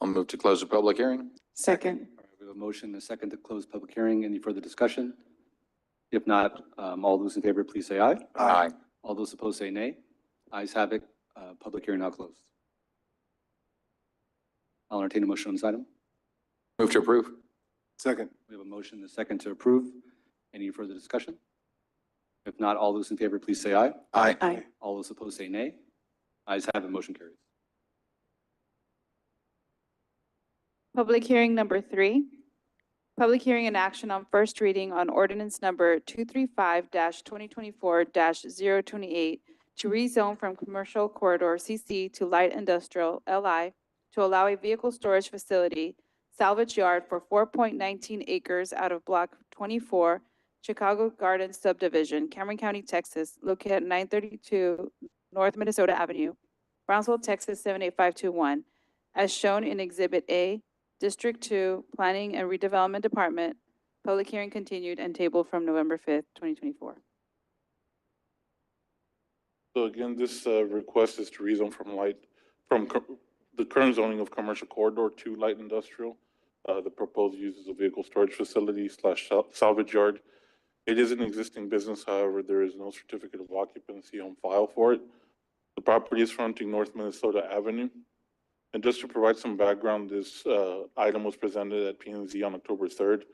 I'll move to close the public hearing. Second. All right, we have a motion and a second to close public hearing. Any further discussion? If not, all those in favor, please say aye. Aye. All those opposed say nay. Ayes have it. Public hearing now closed. I'll entertain a motion on this item. Move to approve. Second. We have a motion and a second to approve. Any further discussion? If not, all those in favor, please say aye. Aye. Aye. All those opposed say nay. Ayes have it, motion carries. Public hearing number 3. Public hearing and action on first reading on ordinance number 235-2024-028 to rezone from commercial corridor CC to light industrial LI to allow a vehicle storage facility salvage yard for 4.19 acres out of block 24, Chicago Gardens subdivision, Cameron County, Texas, located at 932 North Minnesota Avenue, Brownsville, Texas, 78521, as shown in Exhibit A, District 2, Planning and Redevelopment Department. Public hearing continued and tabled from November 5th, 2024. So again, this request is to rezone from the current zoning of commercial corridor to light industrial. The proposed use is a vehicle storage facility / salvage yard. It is an existing business, however, there is no certificate of occupancy on file for it. The property is fronting North Minnesota Avenue. And just to provide some background, this item was presented at P&Z on October 3rd,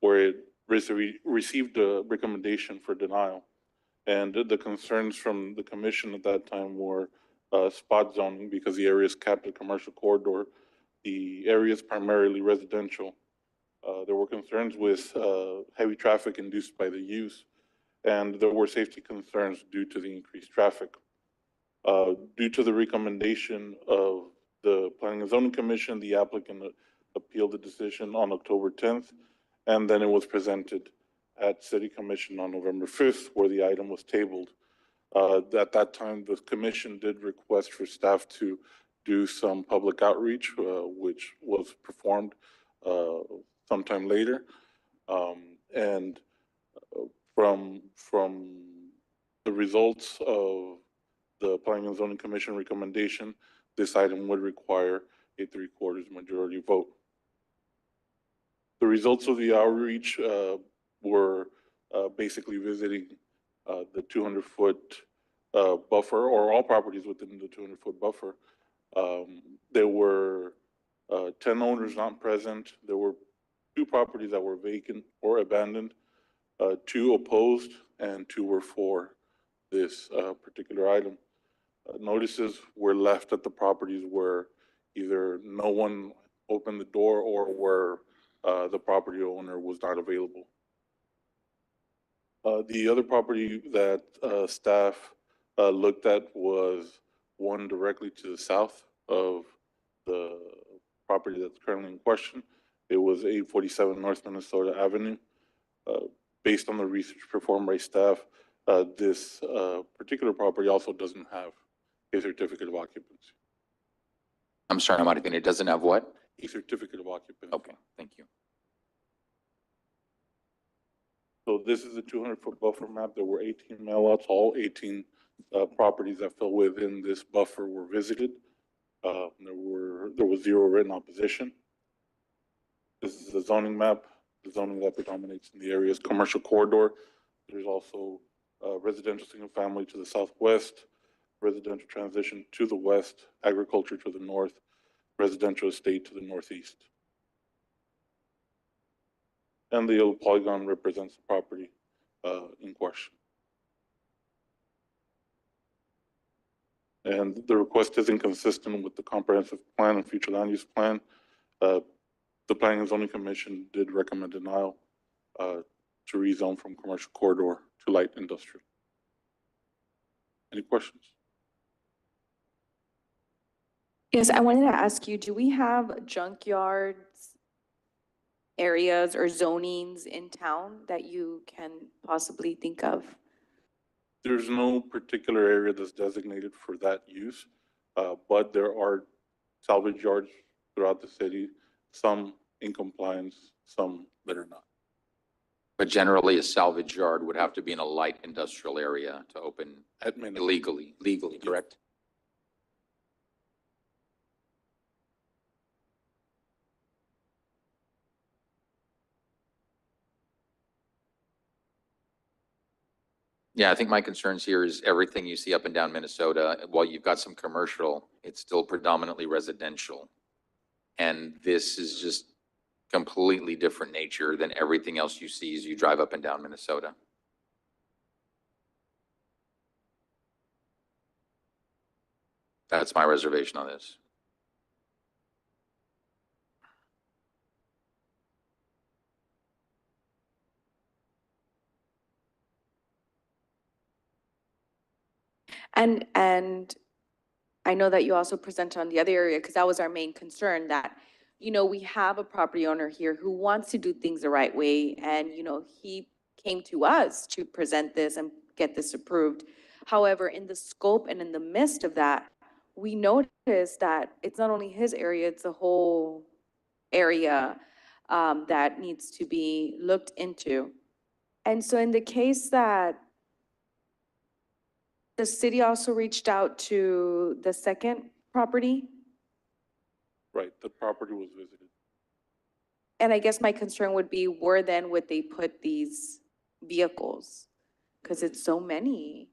where it received a recommendation for denial. And the concerns from the commission at that time were spot zoning because the area is capped at commercial corridor. The area is primarily residential. There were concerns with heavy traffic induced by the use, and there were safety concerns due to the increased traffic. Due to the recommendation of the Planning and Zoning Commission, the applicant appealed the decision on October 10th, and then it was presented at City Commission on November 5th, where the item was tabled. At that time, the commission did request for staff to do some public outreach, which was performed sometime later. And from the results of the Planning and Zoning Commission recommendation, this item would require a 3/4 majority vote. The results of the outreach were basically visiting the 200-foot buffer, or all properties within the 200-foot buffer. There were 10 owners not present. There were 2 properties that were vacant or abandoned, 2 opposed, and 2 were for this particular item. Notices were left at the properties where either no one opened the door or where the property owner was not available. The other property that staff looked at was one directly to the south of the property that's currently in question. It was 847 North Minnesota Avenue. Based on the research performed by staff, this particular property also doesn't have a certificate of occupancy. I'm sorry, Martin, it doesn't have what? A certificate of occupancy. Okay, thank you. So this is a 200-foot buffer map. There were 18 mailouts. All 18 properties that fell within this buffer were visited. There was 0 written opposition. This is the zoning map. The zoning that predominates in the area is commercial corridor. There's also residential single family to the southwest, residential transition to the west, agriculture to the north, residential estate to the northeast. And the yellow polygon represents the property in question. And the request is inconsistent with the comprehensive plan and future land use plan. The Planning and Zoning Commission did recommend denial to rezone from commercial corridor to light industrial. Any questions? Yes, I wanted to ask you, do we have junkyards, areas or zonings in town that you can possibly think of? There's no particular area that's designated for that use, but there are salvage yards throughout the city, some in compliance, some that are not. But generally, a salvage yard would have to be in a light industrial area to open At minimum. legally, correct? Yeah, I think my concerns here is everything you see up and down Minnesota, while you've got some commercial, it's still predominantly residential. And this is just completely different nature than everything else you see as you drive up and down Minnesota. That's my reservation on this. And I know that you also presented on the other area, because that was our main concern, that, you know, we have a property owner here who wants to do things the right way. And, you know, he came to us to present this and get this approved. However, in the scope and in the midst of that, we noticed that it's not only his area, it's a whole area that needs to be looked into. And so in the case that the city also reached out to the second property, Right, the property was visited. and I guess my concern would be, where then would they put these vehicles? Because it's so many.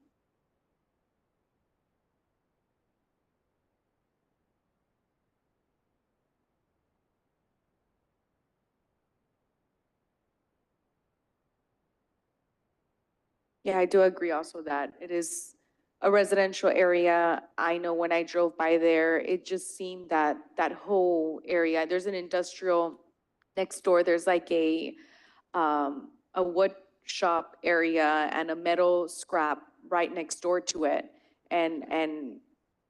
Yeah, I do agree also that it is a residential area. I know when I drove by there, it just seemed that that whole area, there's an industrial next door, there's like a wood shop area and a metal scrap right next door to it. And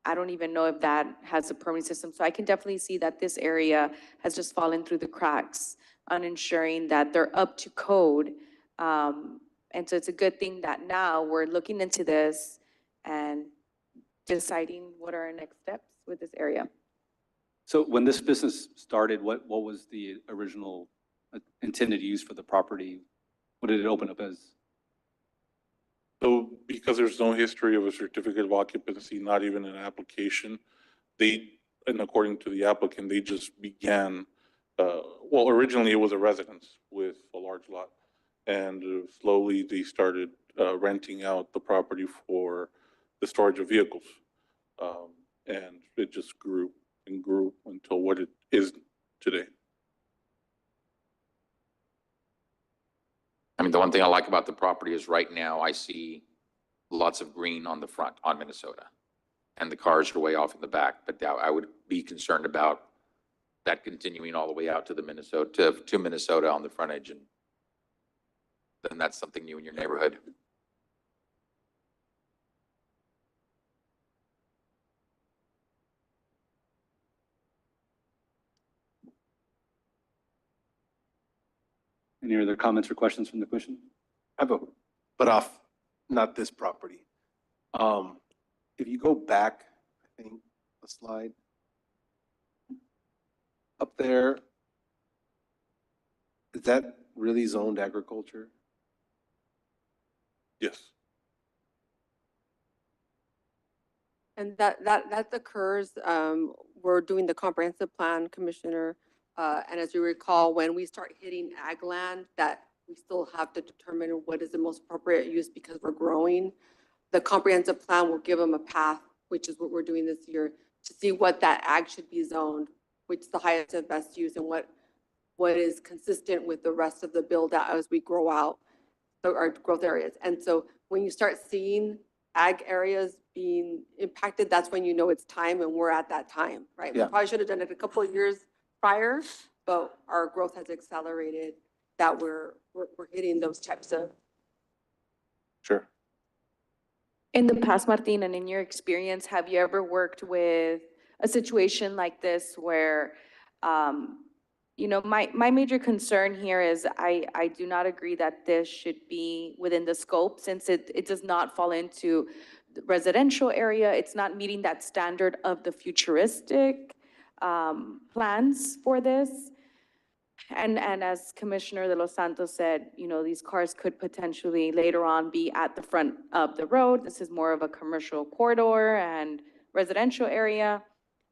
I don't even know if that has a permitting system. So I can definitely see that this area has just fallen through the cracks on ensuring that they're up to code. And so it's a good thing that now we're looking into this and deciding what are our next steps with this area. So when this business started, what was the original intended use for the property? What did it open up as? So because there's no history of a certificate of occupancy, not even an application, and according to the applicant, they just began, well, originally it was a residence with a large lot. And slowly they started renting out the property for the storage of vehicles. And it just grew and grew until what it is today. I mean, the one thing I like about the property is right now I see lots of green on the front on Minnesota. And the cars are way off in the back, but I would be concerned about that continuing all the way out to the Minnesota, to Minnesota on the frontage. And then that's something new in your neighborhood. Any other comments or questions from the commission? I have a, but off, not this property. If you go back, I think, a slide. Up there, is that really zoned agriculture? Yes. And that occurs, we're doing the comprehensive plan, Commissioner. And as you recall, when we start hitting ag land, that we still have to determine what is the most appropriate use because we're growing. The comprehensive plan will give them a path, which is what we're doing this year, to see what that ag should be zoned, which is the highest and best use and what is consistent with the rest of the build out as we grow out, so our growth areas. And so when you start seeing ag areas being impacted, that's when you know it's time and we're at that time, right? Yeah. We probably should have done it a couple of years prior, but our growth has accelerated that we're hitting those types of. Sure. In the past, Martin, and in your experience, have you ever worked with a situation like this where, you know, my major concern here is I do not agree that this should be within the scope since it does not fall into the residential area. It's not meeting that standard of the futuristic plans for this. And as Commissioner De Los Santos said, you know, these cars could potentially later on be at the front of the road. This is more of a commercial corridor and residential area.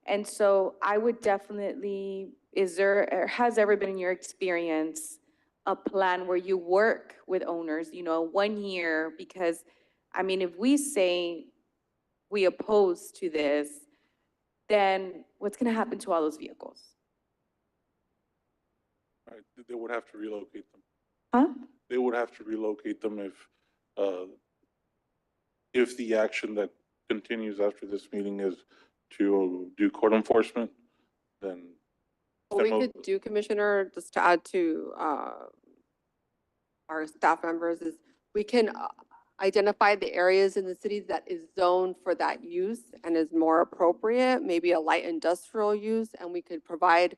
And so I would definitely, is there, or has ever been in your experience a plan where you work with owners, you know, 1 year? Because, I mean, if we say we oppose to this, then what's going to happen to all those vehicles? Right, they would have to relocate them. Huh? They would have to relocate them if the action that continues after this meeting is to do court enforcement, then. What we could do, Commissioner, just to add to our staff members, is we can identify the areas in the city that is zoned for that use and is more appropriate, maybe a light industrial use, and we could provide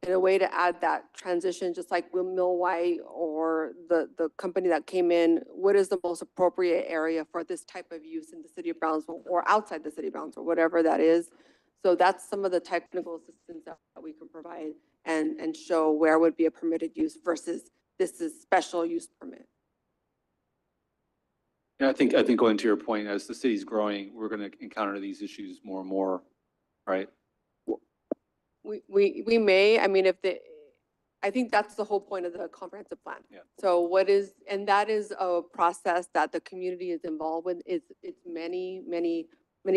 in a way to add that transition, just like Millwhite or the company that came in, what is the most appropriate area for this type of use in the city of Brownsville or outside the city of Brownsville, whatever that is. So that's some of the technical assistance that we can provide and show where would be a permitted use versus this is special use permit. Yeah, I think going to your point, as the city's growing, we're going to encounter these issues more and more, right? We may, I mean, I think that's the whole point of the comprehensive plan. Yeah. So and that is a process that the community is involved with. It's many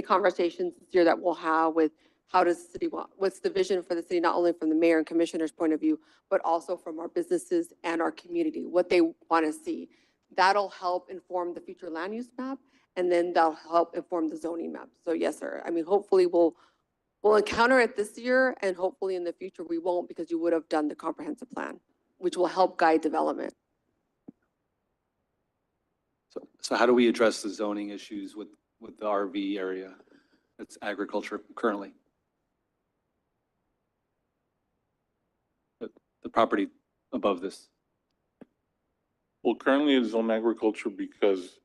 conversations this year that we'll have with how does the city want, what's the vision for the city, not only from the mayor and commissioner's point of view, but also from our businesses and our community, what they want to see. That'll help inform the future land use map, and then that'll help inform the zoning map. So yes, sir. I mean, hopefully we'll encounter it this year, and hopefully in the future we won't, because you would have done the comprehensive plan, which will help guide development. So how do we address the zoning issues with the RV area that's agriculture currently? The property above this. Well, currently it's on agriculture because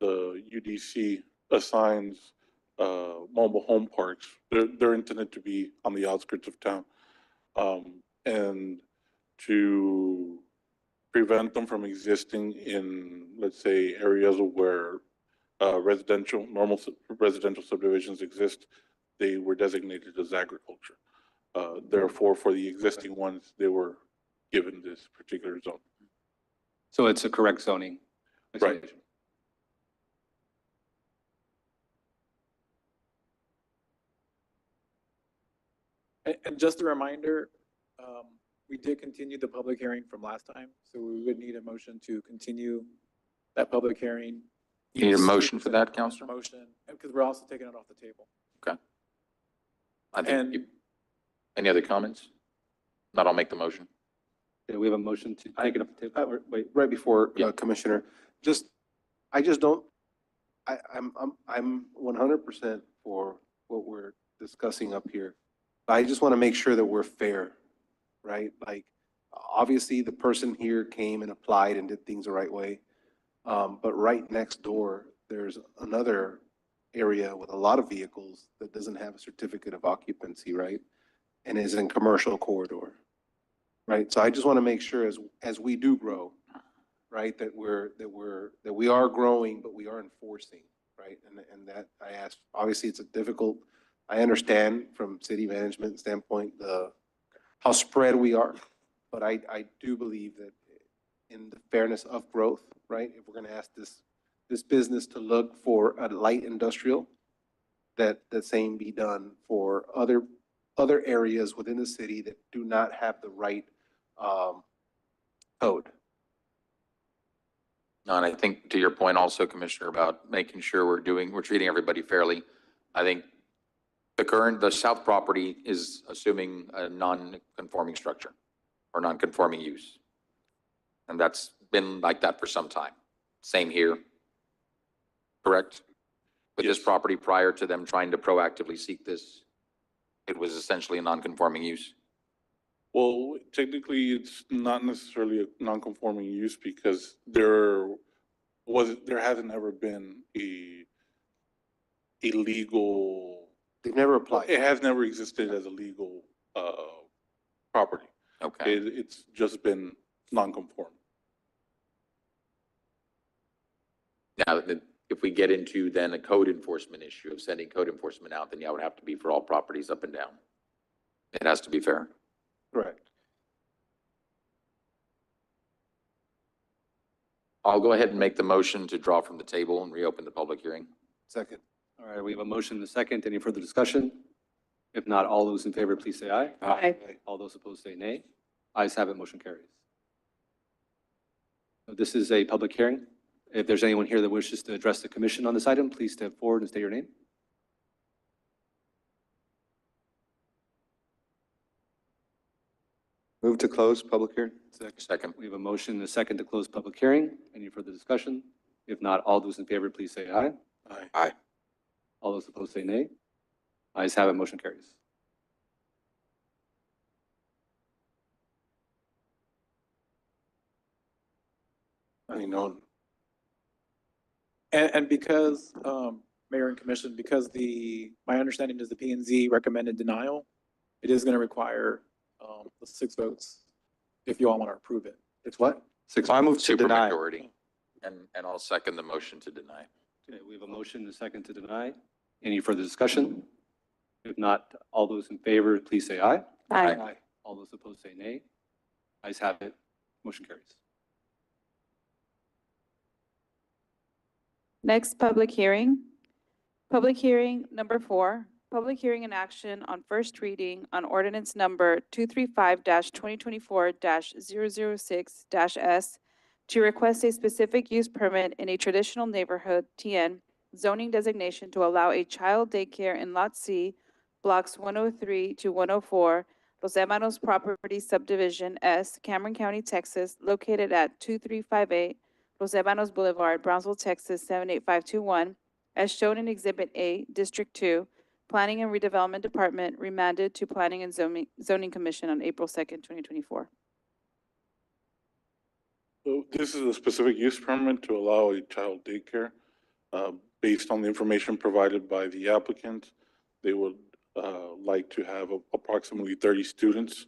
the UDC assigns mobile home parks. They're intended to be on the outskirts of town. And to prevent them from existing in, let's say, areas where residential subdivisions exist. They were designated as agriculture. Therefore, for the existing ones, they were given this particular zone. So it's a correct zoning. Right. And just a reminder, we did continue the public hearing from last time, so we would need a motion to continue that public hearing. You need a motion for that, Counselor? Motion, because we're also taking it off the table. Okay. Any other comments? Not, I'll make the motion. Okay, we have a motion to take it up the table. Wait, Right before, Yeah. Commissioner, I just don't, I'm 100% for what we're discussing up here. I just want to make sure that we're fair, right? Like, obviously, the person here came and applied and did things the right way. But right next door, there's another area with a lot of vehicles that doesn't have a certificate of occupancy, right? And is in commercial corridor, right? So I just want to make sure as we do grow, right, that we are growing, but we are enforcing, right? And that I asked, obviously, it's a difficult, I understand from city management standpoint, how spread we are, but I do believe that in the fairness of growth, right? If we're gonna ask this business to look for a light industrial, that the same be done for other areas within the city that do not have the right code. No, and I think to your point also, Commissioner, about making sure we're treating everybody fairly. I think the south property is assuming a non-conforming structure or non-conforming use. And that's been like that for some time. Same here. Correct? With this property, prior to them trying to proactively seek this, it was essentially a non-conforming use. Well, technically, it's not necessarily a non-conforming use because there hasn't ever been a legal. They've never applied. It has never existed as a legal property. Okay. It's just been non-conform. Now, if we get into then a code enforcement issue of sending code enforcement out, then yeah, it would have to be for all properties up and down. It has to be fair. Correct. I'll go ahead and make the motion to draw from the table and reopen the public hearing. Second. All right, we have a motion and a second. Any further discussion? If not, all those in favor, please say aye. Aye. All those opposed say nay. Ayes have it, motion carries. So this is a public hearing. If there's anyone here that wishes to address the commission on this item, please step forward and state your name. Move to close public hearing? Second. We have a motion and a second to close public hearing. Any further discussion? If not, all those in favor, please say aye. Aye. Aye. All those opposed say nay. Ayes have it, motion carries. And because, Mayor and Commission, because my understanding is the P and Z recommended denial, it is going to require the 6 votes if you all want to approve it. It's what? I move to deny. Supermajority. And I'll second the motion to deny. Okay, we have a motion and a second to deny. Any further discussion? If not, all those in favor, please say aye. Aye. All those opposed say nay. Ayes have it, motion carries. Next public hearing. Public hearing number 4, public hearing and action on first reading on ordinance number 235-2024-006-S to request a specific use permit in a traditional neighborhood, TN, zoning designation to allow a child daycare in Lot C, blocks 103 to 104, Los Ebanos Property Subdivision S, Cameron County, Texas, located at 2358 Los Ebanos Boulevard, Brownsville, Texas, 78521, as shown in Exhibit A, District 2, Planning and Redevelopment Department, remanded to Planning and Zoning Commission on April 2nd, 2024. So this is a specific use permit to allow a child daycare. Based on the information provided by the applicant, they would like to have approximately 30 students.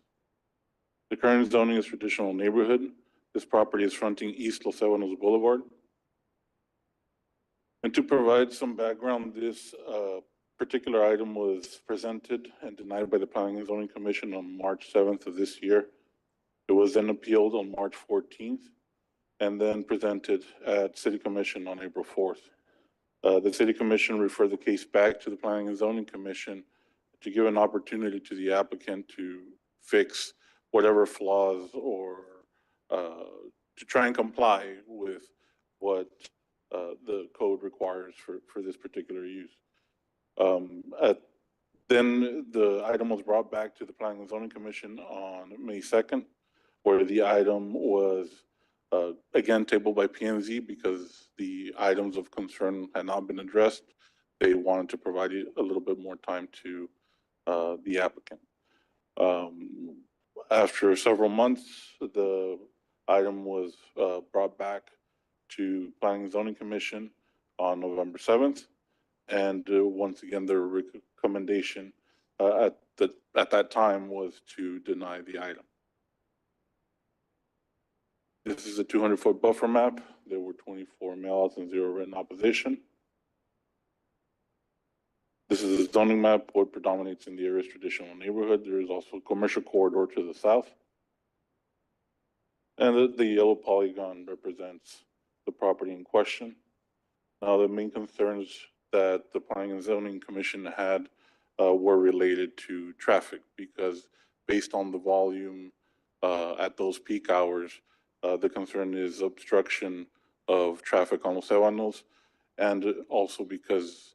The current zoning is traditional neighborhood. This property is fronting East Los Ebanos Boulevard. And to provide some background, this particular item was presented and denied by the Planning and Zoning Commission on March 7th of this year. It was then appealed on March 14th and then presented at City Commission on April 4th. The City Commission referred the case back to the Planning and Zoning Commission to give an opportunity to the applicant to fix whatever flaws or to try and comply with what the code requires for this particular use. Then the item was brought back to the Planning and Zoning Commission on May 2nd, where the item was again tabled by P&Z because the items of concern had not been addressed. They wanted to provide a little bit more time to the applicant. After several months, the item was brought back to Planning and Zoning Commission on November 7th. And once again, their recommendation at that time was to deny the item. This is a 200-foot buffer map. There were 24 mail-outs and 0 written opposition. This is a zoning map. What predominates in the area's traditional neighborhood. There is also a commercial corridor to the south. And the yellow polygon represents the property in question. Now, the main concerns that the Planning and Zoning Commission had were related to traffic because based on the volume at those peak hours, the concern is obstruction of traffic on Los Ebanos, and also because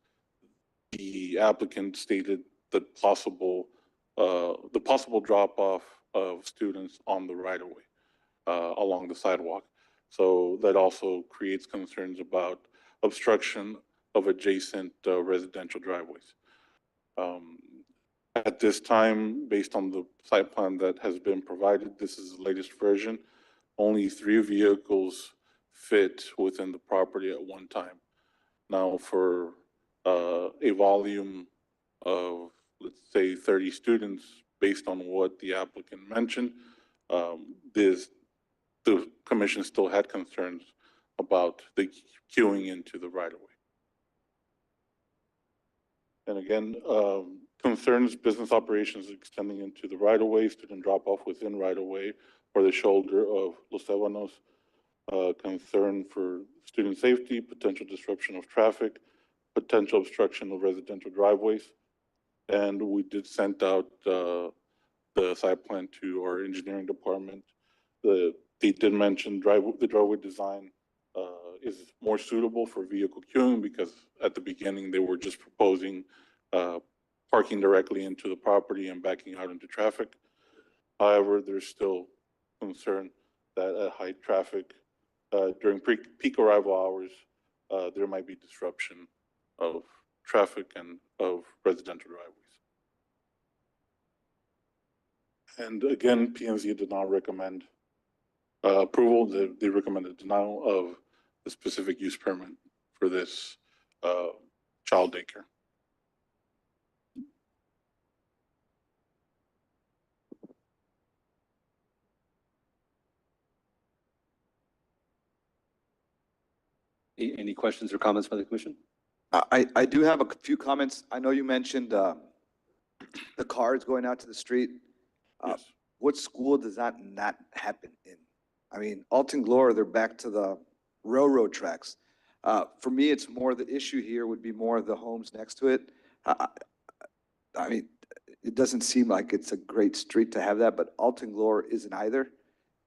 the applicant stated the possible drop-off of students on the right-of-way along the sidewalk. So that also creates concerns about obstruction of adjacent residential driveways. At this time, based on the site plan that has been provided, this is the latest version, only 3 vehicles fit within the property at one time. Now, for a volume of, let's say, 30 students, based on what the applicant mentioned, the commission still had concerns about the queuing into the right-of-way. And again, concerns business operations extending into the right-of-way, student drop-off within right-of-way or the shoulder of Los Ebanos, concern for student safety, potential disruption of traffic, potential obstruction of residential driveways. And we did send out the site plan to our engineering department. They did mention the driveway design is more suitable for vehicle queuing because at the beginning they were just proposing parking directly into the property and backing out into traffic. However, there's still concern that at high traffic during peak arrival hours, there might be disruption of traffic and of residential driveways. And again, P&Z did not recommend approval. They recommended denial of the specific use permit for this child daycare. Any questions or comments by the commission? I do have a few comments. I know you mentioned the cars going out to the street. Yes. What school does that not happen in? I mean, Alton Glory, they're back to the railroad tracks. For me, it's more the issue here would be more the homes next to it. I mean, it doesn't seem like it's a great street to have that, but Alton Glory isn't either.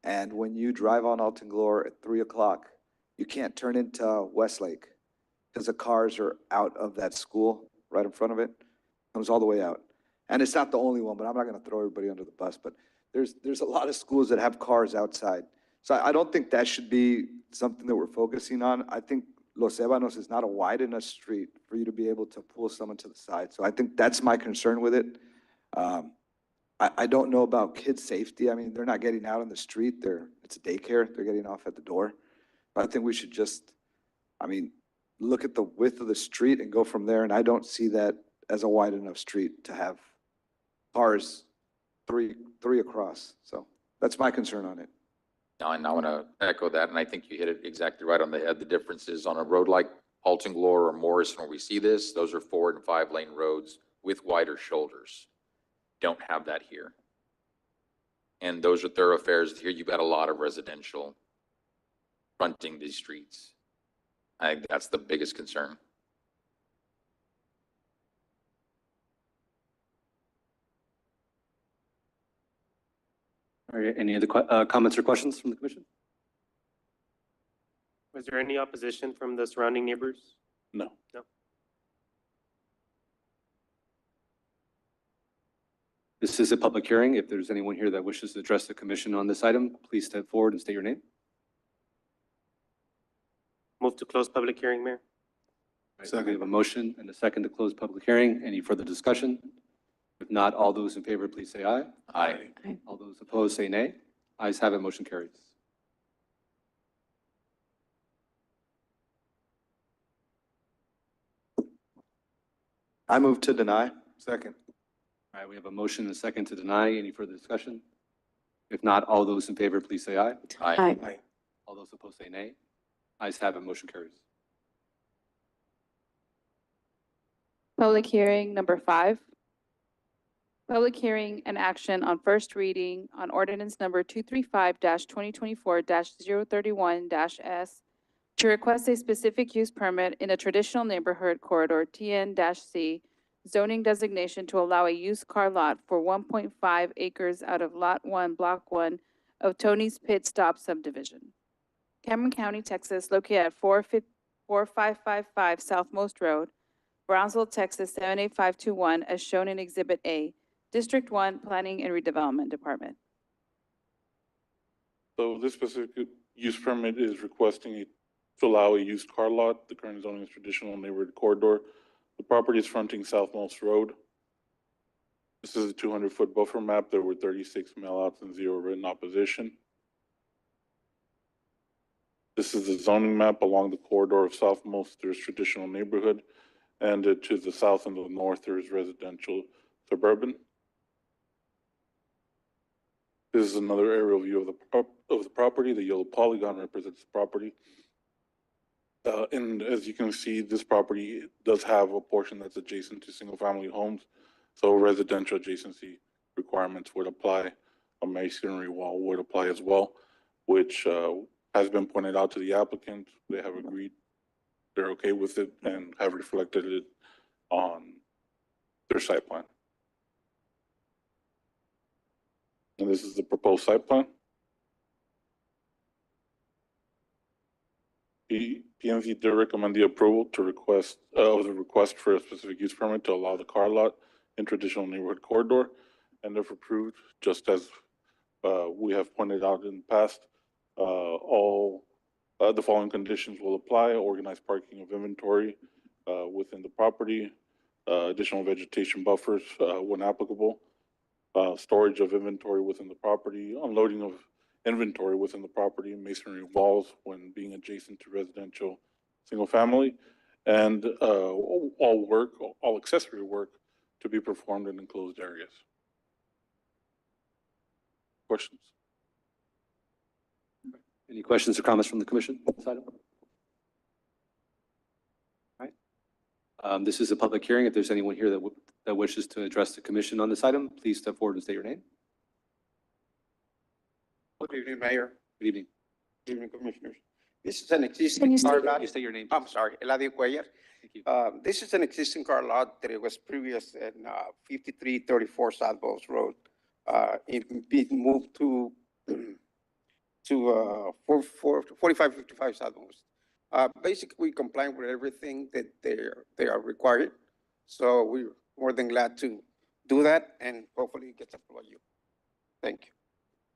And when you drive on Alton Glory at 3 o'clock, you can't turn into Westlake because the cars are out of that school right in front of it. Comes all the way out. And it's not the only one, but I'm not going to throw everybody under the bus, but there's a lot of schools that have cars outside. So I don't think that should be something that we're focusing on. I think Los Ebanos is not a wide enough street for you to be able to pull someone to the side. So I think that's my concern with it. I don't know about kids' safety. I mean, they're not getting out on the street. It's a daycare. They're getting off at the door. But I think we should just, look at the width of the street and go from there. And I don't see that as a wide enough street to have cars three across. So that's my concern on it. No, and I want to echo that, and I think you hit it exactly right on the head. The difference is on a road like Alton-Glore or Morrison, where we see this, those are 4 and 5 lane roads with wider shoulders. Don't have that here. And those are thoroughfares. Here you've got a lot of residential fronting these streets. I think that's the biggest concern. All right, any other comments or questions from the commission? Was there any opposition from the surrounding neighbors? No. No. This is a public hearing. If there's anyone here that wishes to address the commission on this item, please step forward and state your name. Move to close public hearing, Mayor. We have a motion and a second to close public hearing. Any further discussion? If not, all those in favor, please say aye. Aye. All those opposed, say nay. Ayes have it, motion carries. I move to deny. Second. All right, we have a motion and a second to deny. Any further discussion? If not, all those in favor, please say aye. Aye. Aye. All those opposed, say nay. Ayes have it, motion carries. Public hearing number 5. Public hearing and action on first reading on ordinance number 235-2024-031-S to request a specific use permit in a traditional neighborhood corridor TN-C zoning designation to allow a used car lot for 1.5 acres out of Lot 1, Block 1 of Tony's Pit Stop subdivision. Cameron County, Texas, located at 4555 Southmost Road, Brownsville, Texas 78521, as shown in Exhibit A, District 1, Planning and Redevelopment Department. So this specific use permit is requesting to allow a used car lot. The current zoning is traditional neighborhood corridor. The property is fronting Southmost Road. This is a 200-foot buffer map. There were 36 mailouts and 0 written opposition. This is the zoning map along the corridor of Southmost. There's traditional neighborhood, and to the south and the north, there is residential suburban. This is another aerial view of the property. The yellow polygon represents the property. And as you can see, this property does have a portion that's adjacent to single-family homes. So residential adjacency requirements would apply. A masonry wall would apply as well, which has been pointed out to the applicant. They have agreed, they're okay with it and have reflected it on their site plan. And this is the proposed site plan. PNZ did recommend the approval to request, of the request for a specific use permit to allow the car lot in traditional neighborhood corridor. And if approved, just as we have pointed out in the past, all the following conditions will apply: organized parking of inventory within the property, additional vegetation buffers when applicable, storage of inventory within the property, unloading of inventory within the property, masonry walls when being adjacent to residential single family, and all accessory work to be performed in enclosed areas. Questions? Any questions or comments from the commission on this item? All right. This is a public hearing. If there's anyone here that wishes to address the commission on this item, please step forward and state your name. Good evening, Mayor. Good evening. Good evening, Commissioners. This is an Can existing you car state- lot. you state your name, I'm sorry, Eladio Cuellar. Thank you. This is an existing car lot that it was previous in 5334 South Bowles Road. It been moved to 4555 South Bowles. Basically, we comply with everything that they are required. So we're more than glad to do that, and hopefully it gets approved. Thank you.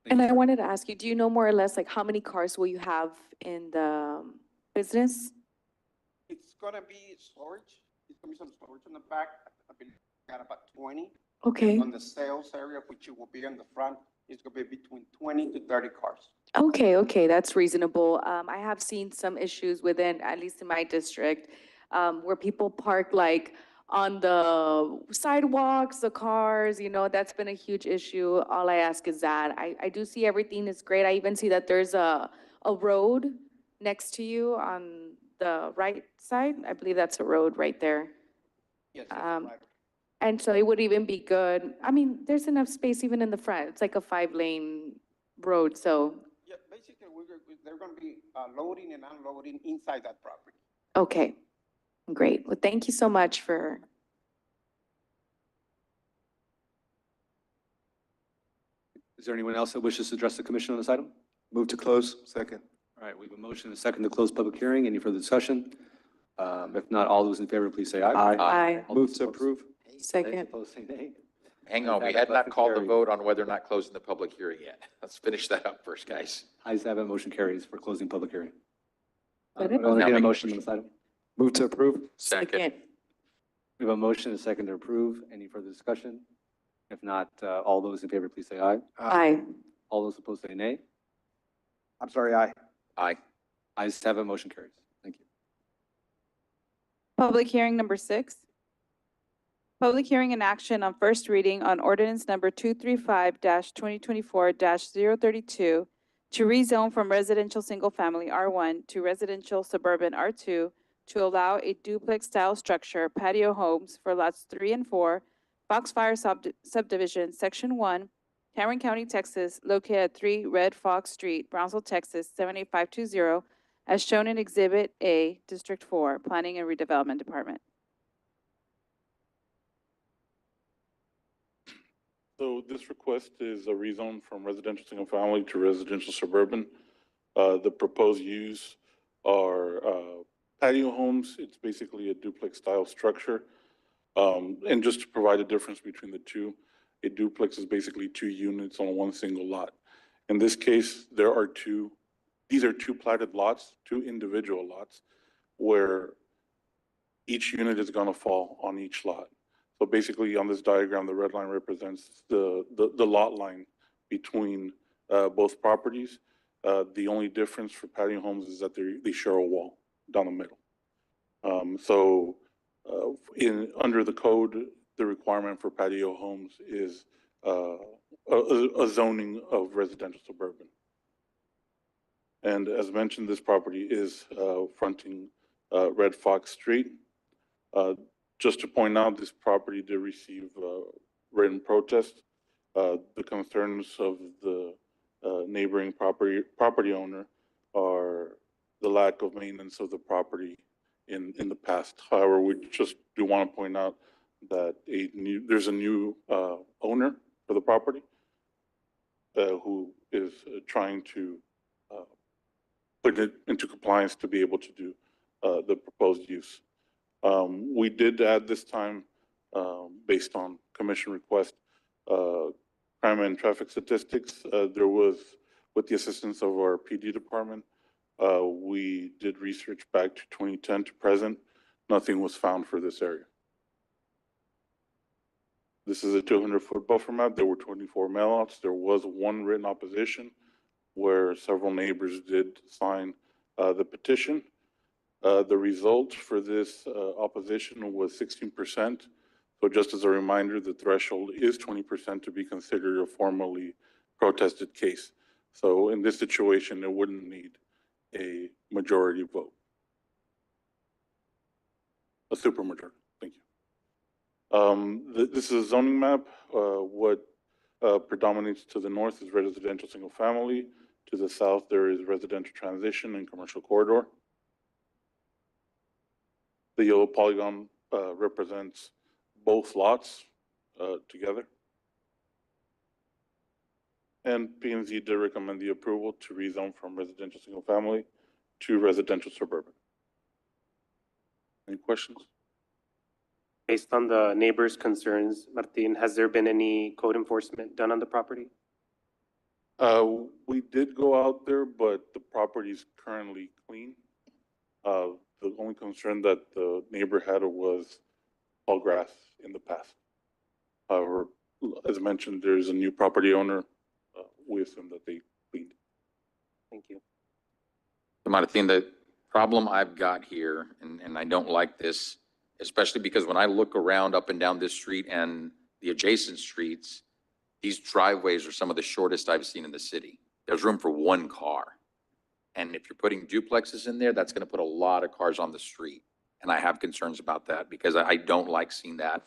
And I wanted to ask you, do you know more or less like how many cars will you have in the business? It's gonna be storage. It's gonna be some storage in the back. I believe we got about 20. Okay. On the sales area, which will be on the front, it's gonna be between 20 to 30 cars. Okay, that's reasonable. I have seen some issues within, at least in my district, where people park like on the sidewalks, the cars, that's been a huge issue. All I ask is that. I do see everything is great. I even see that there's a road next to you on the right side. I believe that's a road right there. Yes, And so it would even be good. I mean, there's enough space even in the front. It's like a 5-lane road, so, yeah, basically, they're gonna be, loading and unloading inside that property. okay. Great. Well, thank you so much for. Is there anyone else that wishes to address the commission on this item? Move to close. Second. All right, we have a motion and a second to close public hearing. Any further discussion? If not, all those in favor, please say aye. Aye. All Move those to opposed- approve. Second. Opposed, say nay. Hang on, we had not called the vote on whether or not closing the public hearing yet. Let's finish that up first, guys. Ayes have it, motion carries for closing public hearing. Got it? I'll entertain Now a make a motion on this item. Move to approve. Second. We have a motion and a second to approve. Any further discussion? If not, all those in favor, please say aye. Aye. All those opposed, say nay. I'm sorry, aye. Aye. Ayes have it, motion carries. Thank you. Public hearing number 6. Public hearing and action on first reading on ordinance number 235-2024-032 to rezone from residential single-family R1 to residential suburban R2 to allow a duplex-style structure patio homes for lots 3 and 4, Foxfire subdivision, section 1, Cameron County, Texas, located at 3 Red Fox Street, Brownsville, Texas, 78520, as shown in Exhibit A, District 4, Planning and Redevelopment Department. So this request is a rezone from residential single family to residential suburban. The proposed use are patio homes. It's basically a duplex style structure. And just to provide a difference between the two, a duplex is basically 2 units on one single lot. In this case, these are 2 platted lots, 2 individual lots, where each unit is gonna fall on each lot. So basically, on this diagram, the red line represents the lot line between both properties. The only difference for patio homes is that they share a wall down the middle. Under the code, the requirement for patio homes is a zoning of residential suburban. And as mentioned, this property is fronting Red Fox Street. Just to point out, this property did receive written protest. The concerns of the neighboring property owner are the lack of maintenance of the property in the past. However, we just do want to point out that there's a new owner for the property who is trying to put it into compliance to be able to do the proposed use. We did add this time, based on commission request, crime and traffic statistics. There was, with the assistance of our PD department, we did research back to 2010 to present. Nothing was found for this area. This is a 200-foot buffer map. There were 24 mailouts. There was 1 written opposition where several neighbors did sign the petition. The result for this opposition was 16%. So just as a reminder, the threshold is 20% to be considered a formally protested case. So in this situation, it wouldn't need a majority vote. A supermajority. Thank you. This is a zoning map. What predominates to the north is residential single family. To the south, there is residential transition and commercial corridor. The yellow polygon represents both lots together. And P&Z did recommend the approval to rezone from residential single family to residential suburban. Any questions? Based on the neighbors' concerns, Martin, has there been any code enforcement done on the property? We did go out there, but the property is currently clean. The only concern that the neighbor had was tall grass in the past. However, as mentioned, there's a new property owner. We assume that they cleaned. Thank you. Martin, the problem I've got here, and I don't like this, especially because when I look around up and down this street and the adjacent streets, these driveways are some of the shortest I've seen in the city. There's room for one car. And if you're putting duplexes in there, that's going to put a lot of cars on the street. And I have concerns about that because I don't like seeing that.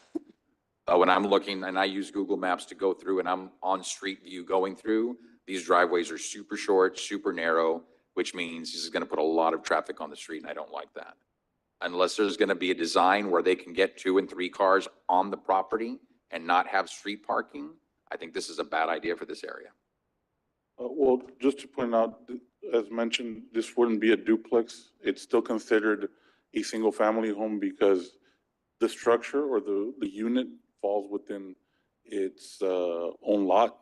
When I'm looking and I use Google Maps to go through and I'm on street view going through, these driveways are super short, super narrow, which means this is going to put a lot of traffic on the street, and I don't like that. Unless there's going to be a design where they can get 2 and 3 cars on the property and not have street parking, I think this is a bad idea for this area. Well, just to point out, as mentioned, this wouldn't be a duplex. It's still considered a single-family home because the structure or the unit falls within its own lot.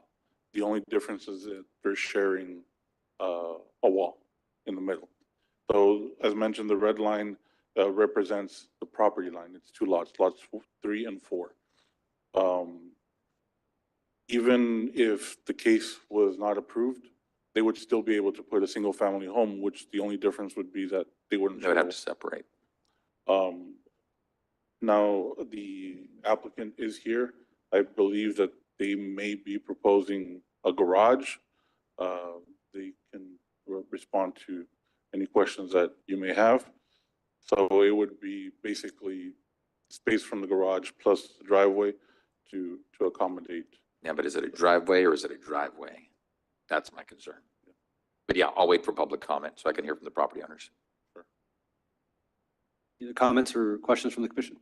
The only difference is that they're sharing a wall in the middle. So as mentioned, the red line represents the property line. It's 2 lots, lots 3 and 4. Even if the case was not approved, they would still be able to put a single-family home, which the only difference would be that they wouldn't. They would have to separate. Now, the applicant is here. I believe that they may be proposing a garage. They can respond to any questions that you may have. So it would be basically space from the garage plus the driveway to accommodate. Yeah, but is it a driveway or is it a driveway? That's my concern. But yeah, I'll wait for public comment so I can hear from the property owners. Any comments or questions from the commission?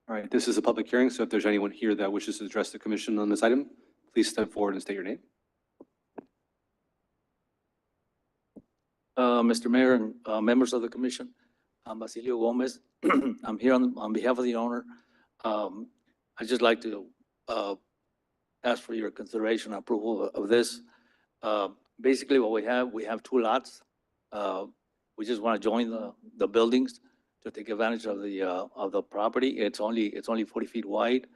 All right, this is a public hearing, so if there's anyone here that wishes to address the commission on this item, please step forward and state your name. Mr. Mayor and members of the commission, I'm Basilio Gomez. I'm here on behalf of the owner. I'd just like to ask for your consideration and approval of this. Basically, what we have 2 lots. We just want to join the buildings to take advantage of the property. It's only 40 feet wide.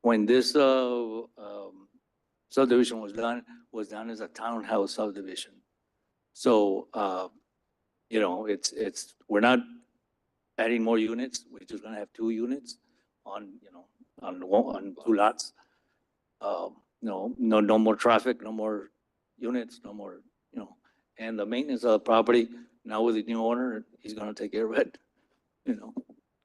When this subdivision was done as a townhouse subdivision. So, you know, we're not adding more units. We're just gonna have 2 units on 2 lots. No more traffic, no more units, no more, and the maintenance of the property, now with the new owner, he's gonna take care of it,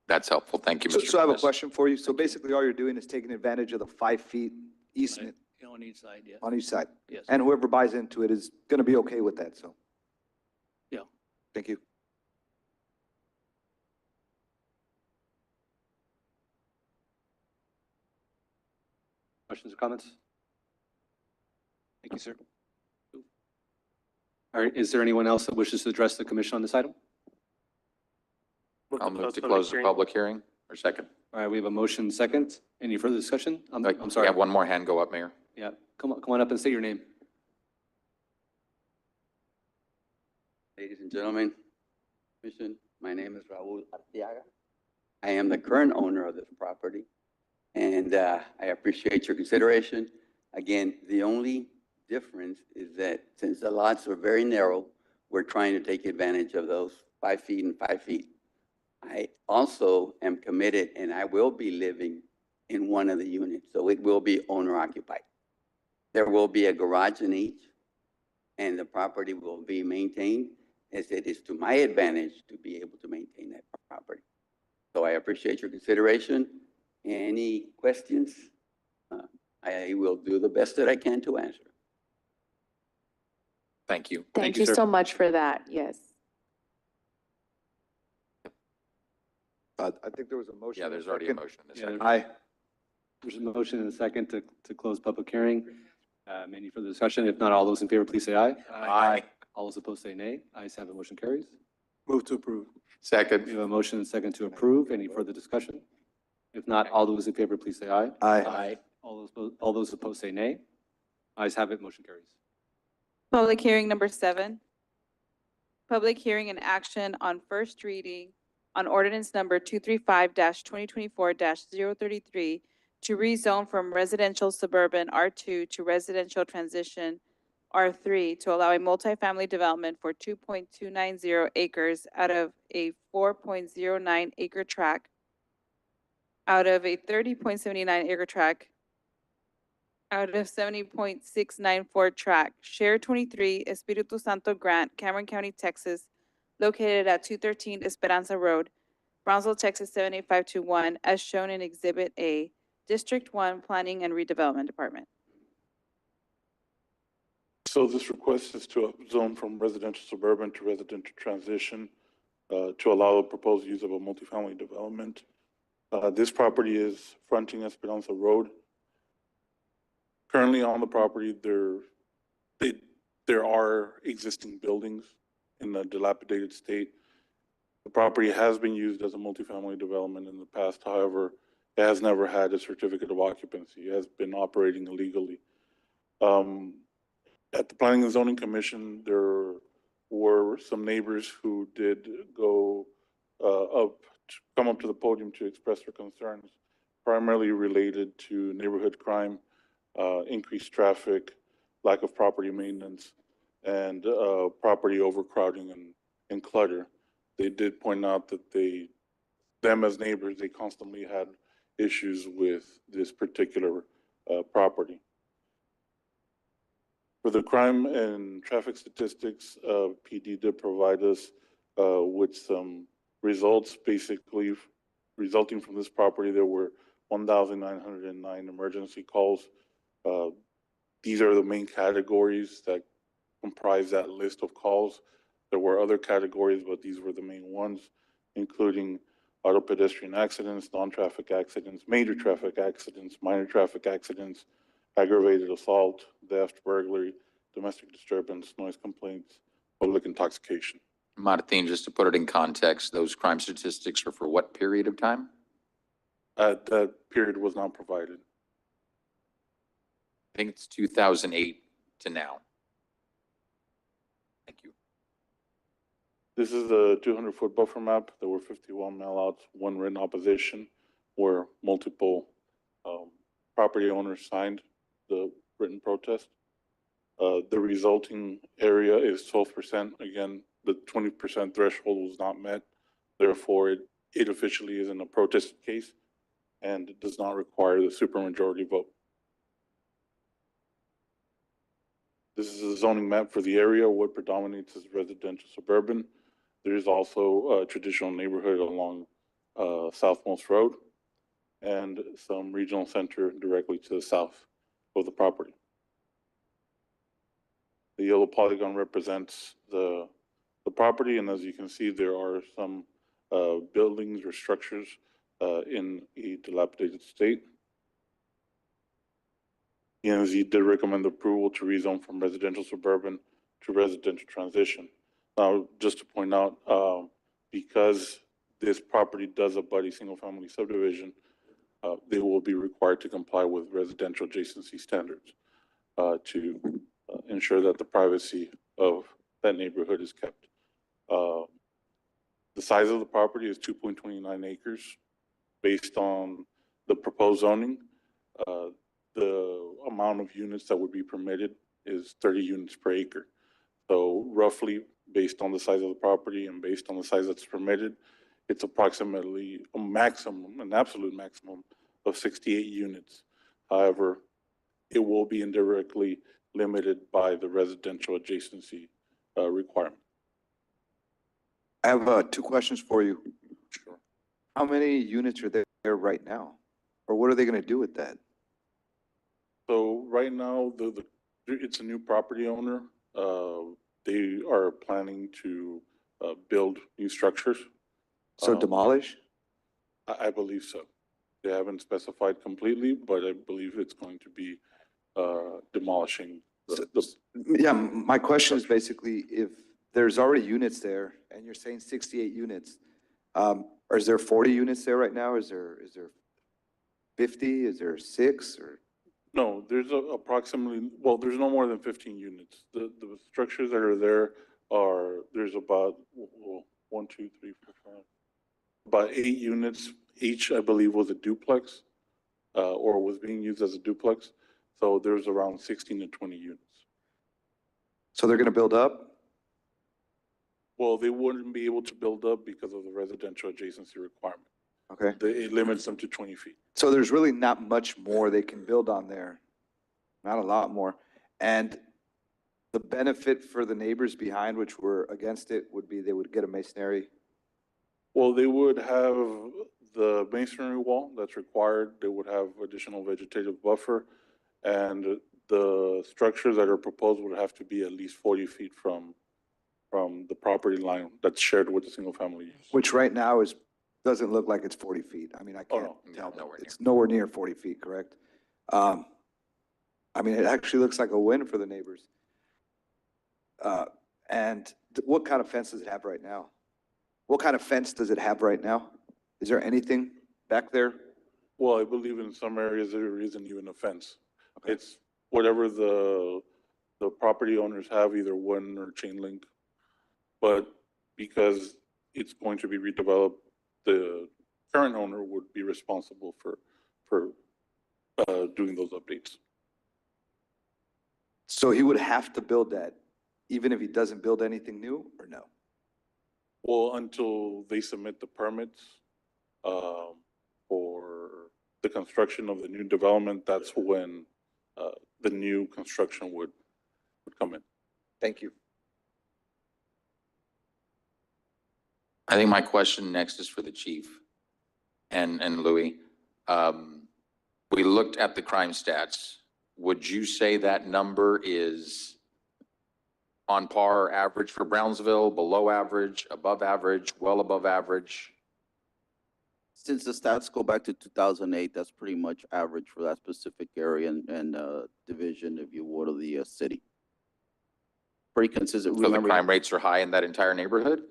That's helpful. Thank you, So, Mr. so I have a Gomez. question for you. So basically, all you're doing is taking advantage of the 5 feet easement On each side, yeah. on each side. Yes. And whoever buys into it is going to be okay with that, so. Yeah. Thank you. Questions or comments? Thank you, sir. All right, is there anyone else that wishes to address the commission on this item? I'll move to close the public hearing or second. All right, we have a motion second. Any further discussion? I'm We sorry. have one more hand go up, Mayor. Yeah, come on up and state your name. Ladies and gentlemen, Commission, my name is Raul Arteaga. I am the current owner of this property, and I appreciate your consideration. Again, the only difference is that since the lots are very narrow, we're trying to take advantage of those 5 feet and 5 feet. I also am committed, and I will be living in one of the units, so it will be owner occupied. There will be a garage in each, and the property will be maintained as it is to my advantage to be able to maintain that property. So I appreciate your consideration. Any questions? I will do the best that I can to answer. Thank you. Thank you so much for that. Yes. I think there was a motion. Yeah, there's already a motion. in a second. Aye. There's a motion and a second to close public hearing. Any further discussion? If not, all those in favor, please say aye. Aye. All those opposed say nay. Ayes have it, motion carries. Move to approve. Second. We have a motion and second to approve. Any further discussion? If not, all those in favor, please say aye. Aye. All those opposed say nay. Ayes have it, motion carries. Public hearing number 7. Public hearing and action on first reading on ordinance number 235-2024-033 to rezone from residential suburban R2 to residential transition R3 to allow a multifamily development for 2.290 acres out of a 4.09 acre tract, out of a 30.79 acre tract, out of 70.694 tract, Share 23, Espiritu Santo Grant, Cameron County, Texas, located at 213 Esperanza Road, Brownsville, Texas 78521, as shown in Exhibit A, District 1 Planning and Redevelopment Department. So this request is to zone from residential suburban to residential transition to allow the proposed use of a multifamily development. This property is fronting Esperanza Road. Currently on the property, there are existing buildings in a dilapidated state. The property has been used as a multifamily development in the past. However, it has never had a certificate of occupancy. It has been operating illegally. At the Planning and Zoning Commission, there were some neighbors who did go come up to the podium to express their concerns, primarily related to neighborhood crime, increased traffic, lack of property maintenance, and property overcrowding and clutter. They did point out that them as neighbors, they constantly had issues with this particular property. For the crime and traffic statistics, PD did provide us with some results. Basically, resulting from this property, there were 1,909 emergency calls. These are the main categories that comprise that list of calls. There were other categories, but these were the main ones, including auto pedestrian accidents, non-traffic accidents, major traffic accidents, minor traffic accidents, aggravated assault, theft, burglary, domestic disturbance, noise complaints, public intoxication. Martin, just to put it in context, those crime statistics are for what period of time? That period was not provided. I think it's 2008 to now. Thank you. This is the 200-foot buffer map. There were 51 mailouts, one written opposition, where multiple property owners signed the written protest. The resulting area is 12%. Again, the 20% threshold was not met. Therefore, it officially isn't a protest case, and it does not require the supermajority vote. This is a zoning map for the area. What predominates is residential suburban. There is also a traditional neighborhood along Southmost Road and some regional center directly to the south of the property. The yellow polygon represents the property, and as you can see, there are some buildings or structures in a dilapidated state. ENZ did recommend approval to rezone from residential suburban to residential transition. Now, just to point out, because this property does abut a single-family subdivision, they will be required to comply with residential adjacency standards to ensure that the privacy of that neighborhood is kept. The size of the property is 2.29 acres. Based on the proposed zoning, the amount of units that would be permitted is 30 units per acre. So roughly, based on the size of the property and based on the size that's permitted, it's approximately a maximum, an absolute maximum of 68 units. However, it will be indirectly limited by the residential adjacency requirement. I have two questions for you. Sure. How many units are there right now? Or what are they going to do with that? So right now, it's a new property owner. They are planning to build new structures. So demolish? I believe so. They haven't specified completely, but I believe it's going to be demolishing Yeah, my question is basically, if there's already units there and you're saying 68 units, is there 40 units there right now? Is there 50? Is there 6 or? No, there's approximately, well, there's no more than 15 units. The structures that are there there's about, well, 1, 2, 3, 4, 5, about 8 units. Each, I believe, was a duplex or was being used as a duplex. So there's around 16 to 20 units. So they're gonna build up? Well, they wouldn't be able to build up because of the residential adjacency requirement. Okay. It limits them to 20 feet. So there's really not much more they can build on there. Not a lot more. And the benefit for the neighbors behind, which were against it, would be they would get a masonry. Well, they would have the masonry wall that's required. They would have additional vegetative buffer. And the structures that are proposed would have to be at least 40 feet from the property line that's shared with the single family use. Which right now doesn't look like it's 40 feet. I mean, I Oh, can't no. tell. Nowhere near. It's nowhere near 40 feet, correct? I mean, it actually looks like a win for the neighbors. And what kind of fence does it have right now? What kind of fence does it have right now? Is there anything back there? Well, I believe in some areas there isn't even a fence. It's whatever the property owners have, either wood or chain link. But because it's going to be redeveloped, the current owner would be responsible for doing those updates. So he would have to build that, even if he doesn't build anything new, or no? Well, until they submit the permits for the construction of the new development, that's when the new construction would come in. Thank you. I think my question next is for the chief and Louis. We looked at the crime stats. Would you say that number is on par, average for Brownsville, below average, above average, well above average? Since the stats go back to 2008, that's pretty much average for that specific area and division, if you would, of the city. Pretty consistent. So the Remember, crime rates are high in that entire neighborhood?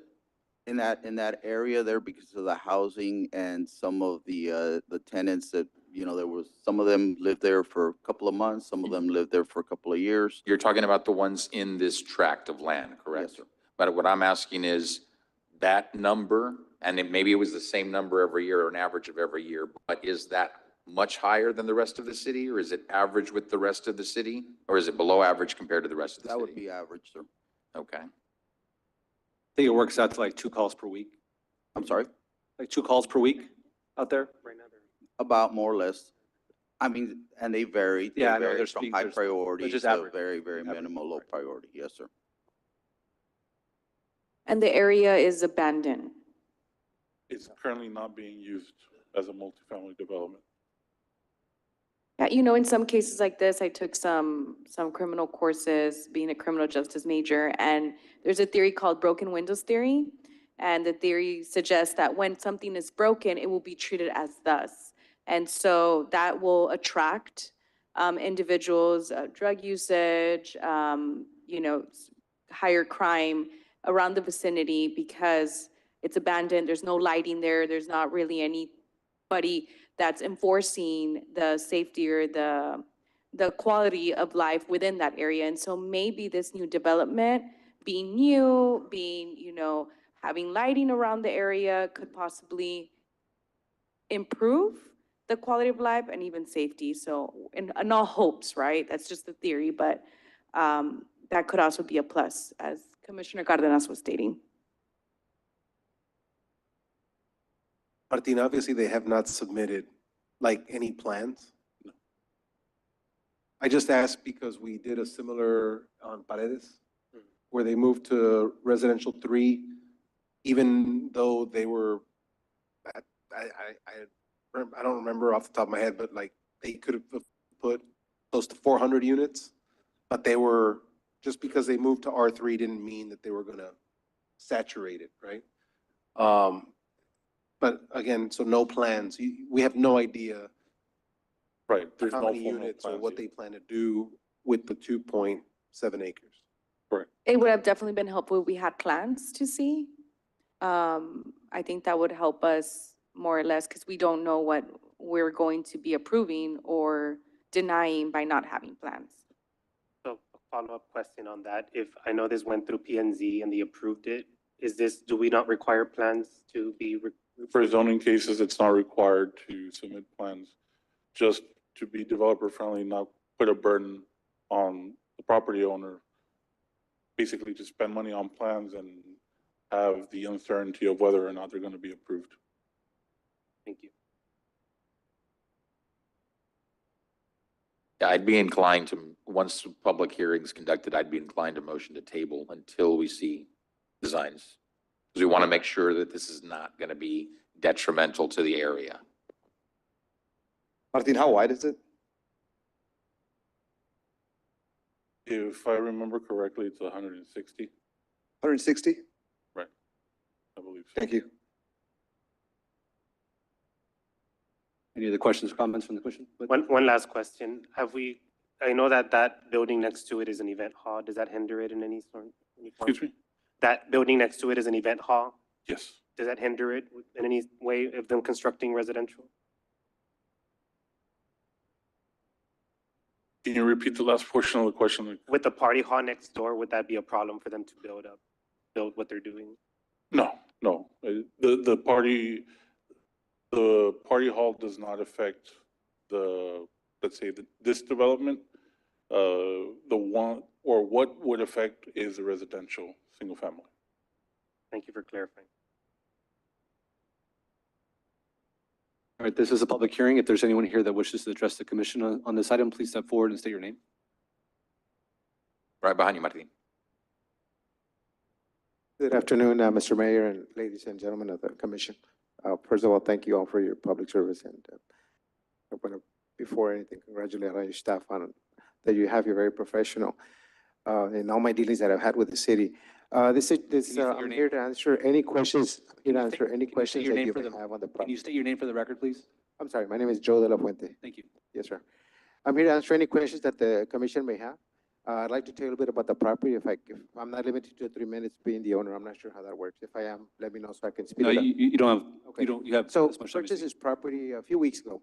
in that area there, because of the housing and some of the tenants that, there was, some of them lived there for a couple of months, some of them lived there for a couple of years. You're talking about the ones in this tract of land, correct? Yes, sir. But what I'm asking is that number, and maybe it was the same number every year or an average of every year, but is that much higher than the rest of the city, or is it average with the rest of the city, or is it below average compared to the rest of the That city? would be average, sir. Okay. I think it works out to like 2 calls per week, I'm sorry? like 2 calls per week out there. About more or less. I mean, and they vary. They Yeah, I know, vary there's from being- high there's- priority just to average. very, very minimal, low priority. Yes, sir. And the area is abandoned. It's currently not being used as a multifamily development. Yeah, in some cases like this, I took some criminal courses, being a criminal justice major, and there's a theory called broken windows theory. And the theory suggests that when something is broken, it will be treated as thus. And so that will attract individuals, drug usage, higher crime around the vicinity because it's abandoned, there's no lighting there, there's not really anybody that's enforcing the safety or the quality of life within that area. And so maybe this new development, being new, having lighting around the area could possibly improve the quality of life and even safety. So, in all hopes, right? That's just the theory, but that could also be a plus, as Commissioner Cardenas was stating. Martin, obviously they have not submitted like any plans. I just asked because we did a similar on Paredes, where they moved to residential 3, even though they were, I don't remember off the top of my head, but like they could have put close to 400 units, but they were, just because they moved to R3 didn't mean that they were gonna saturate it, right? But again, so no plans. We have no idea Right, there's how no many formal units or plans what yet. they plan to do with the 2.7 acres. Correct. It would have definitely been helpful if we had plans to see. I think that would help us more or less because we don't know what we're going to be approving or denying by not having plans. So a follow-up question on that. If I know this went through P and Z and they approved it, do we not require plans to be? For zoning cases, it's not required to submit plans, just to be developer friendly, not put a burden on the property owner basically to spend money on plans and have the uncertainty of whether or not they're going to be approved. Thank you. Yeah, I'd be inclined to, once the public hearing's conducted, I'd be inclined to motion to table until we see designs. Because we want to make sure that this is not going to be detrimental to the area. Martin, how wide is it? If I remember correctly, it's 160. 160? Right. I believe so. Thank you. Any other questions or comments from the commission? One last question. I know that that building next to it is an event hall. Does that hinder it in any sort? Excuse me? That building next to it is an event hall. Yes. Does that hinder it in any way of them constructing residential? Can you repeat the last portion of the question? With the party hall next door, would that be a problem for them to build what they're doing? No, no. The party hall does not affect let's say, this development. What would affect is the residential single family. Thank you for clarifying. All right, this is a public hearing. If there's anyone here that wishes to address the commission on this item, please step forward and state your name. Right behind you, Martin. Good afternoon, Mr. Mayor and ladies and gentlemen of the commission. First of all, thank you all for your public service, and I want to, before anything, congratulate all your staff on that you have. You're very professional in all my dealings that I've had with the city. I'm here to answer any questions. Here to answer any questions that you may have on the Can property. you state your name for the record, please? I'm sorry, my name is Joe De La Fuente. Thank you. Yes, sir. I'm here to answer any questions that the commission may have. I'd like to tell you a little bit about the property. If I'm not limited to 3 minutes being the owner, I'm not sure how that works. If I am, let me know so I can speed No, it up. you don't have, Okay. you have So as much time as purchased you this property a few weeks ago,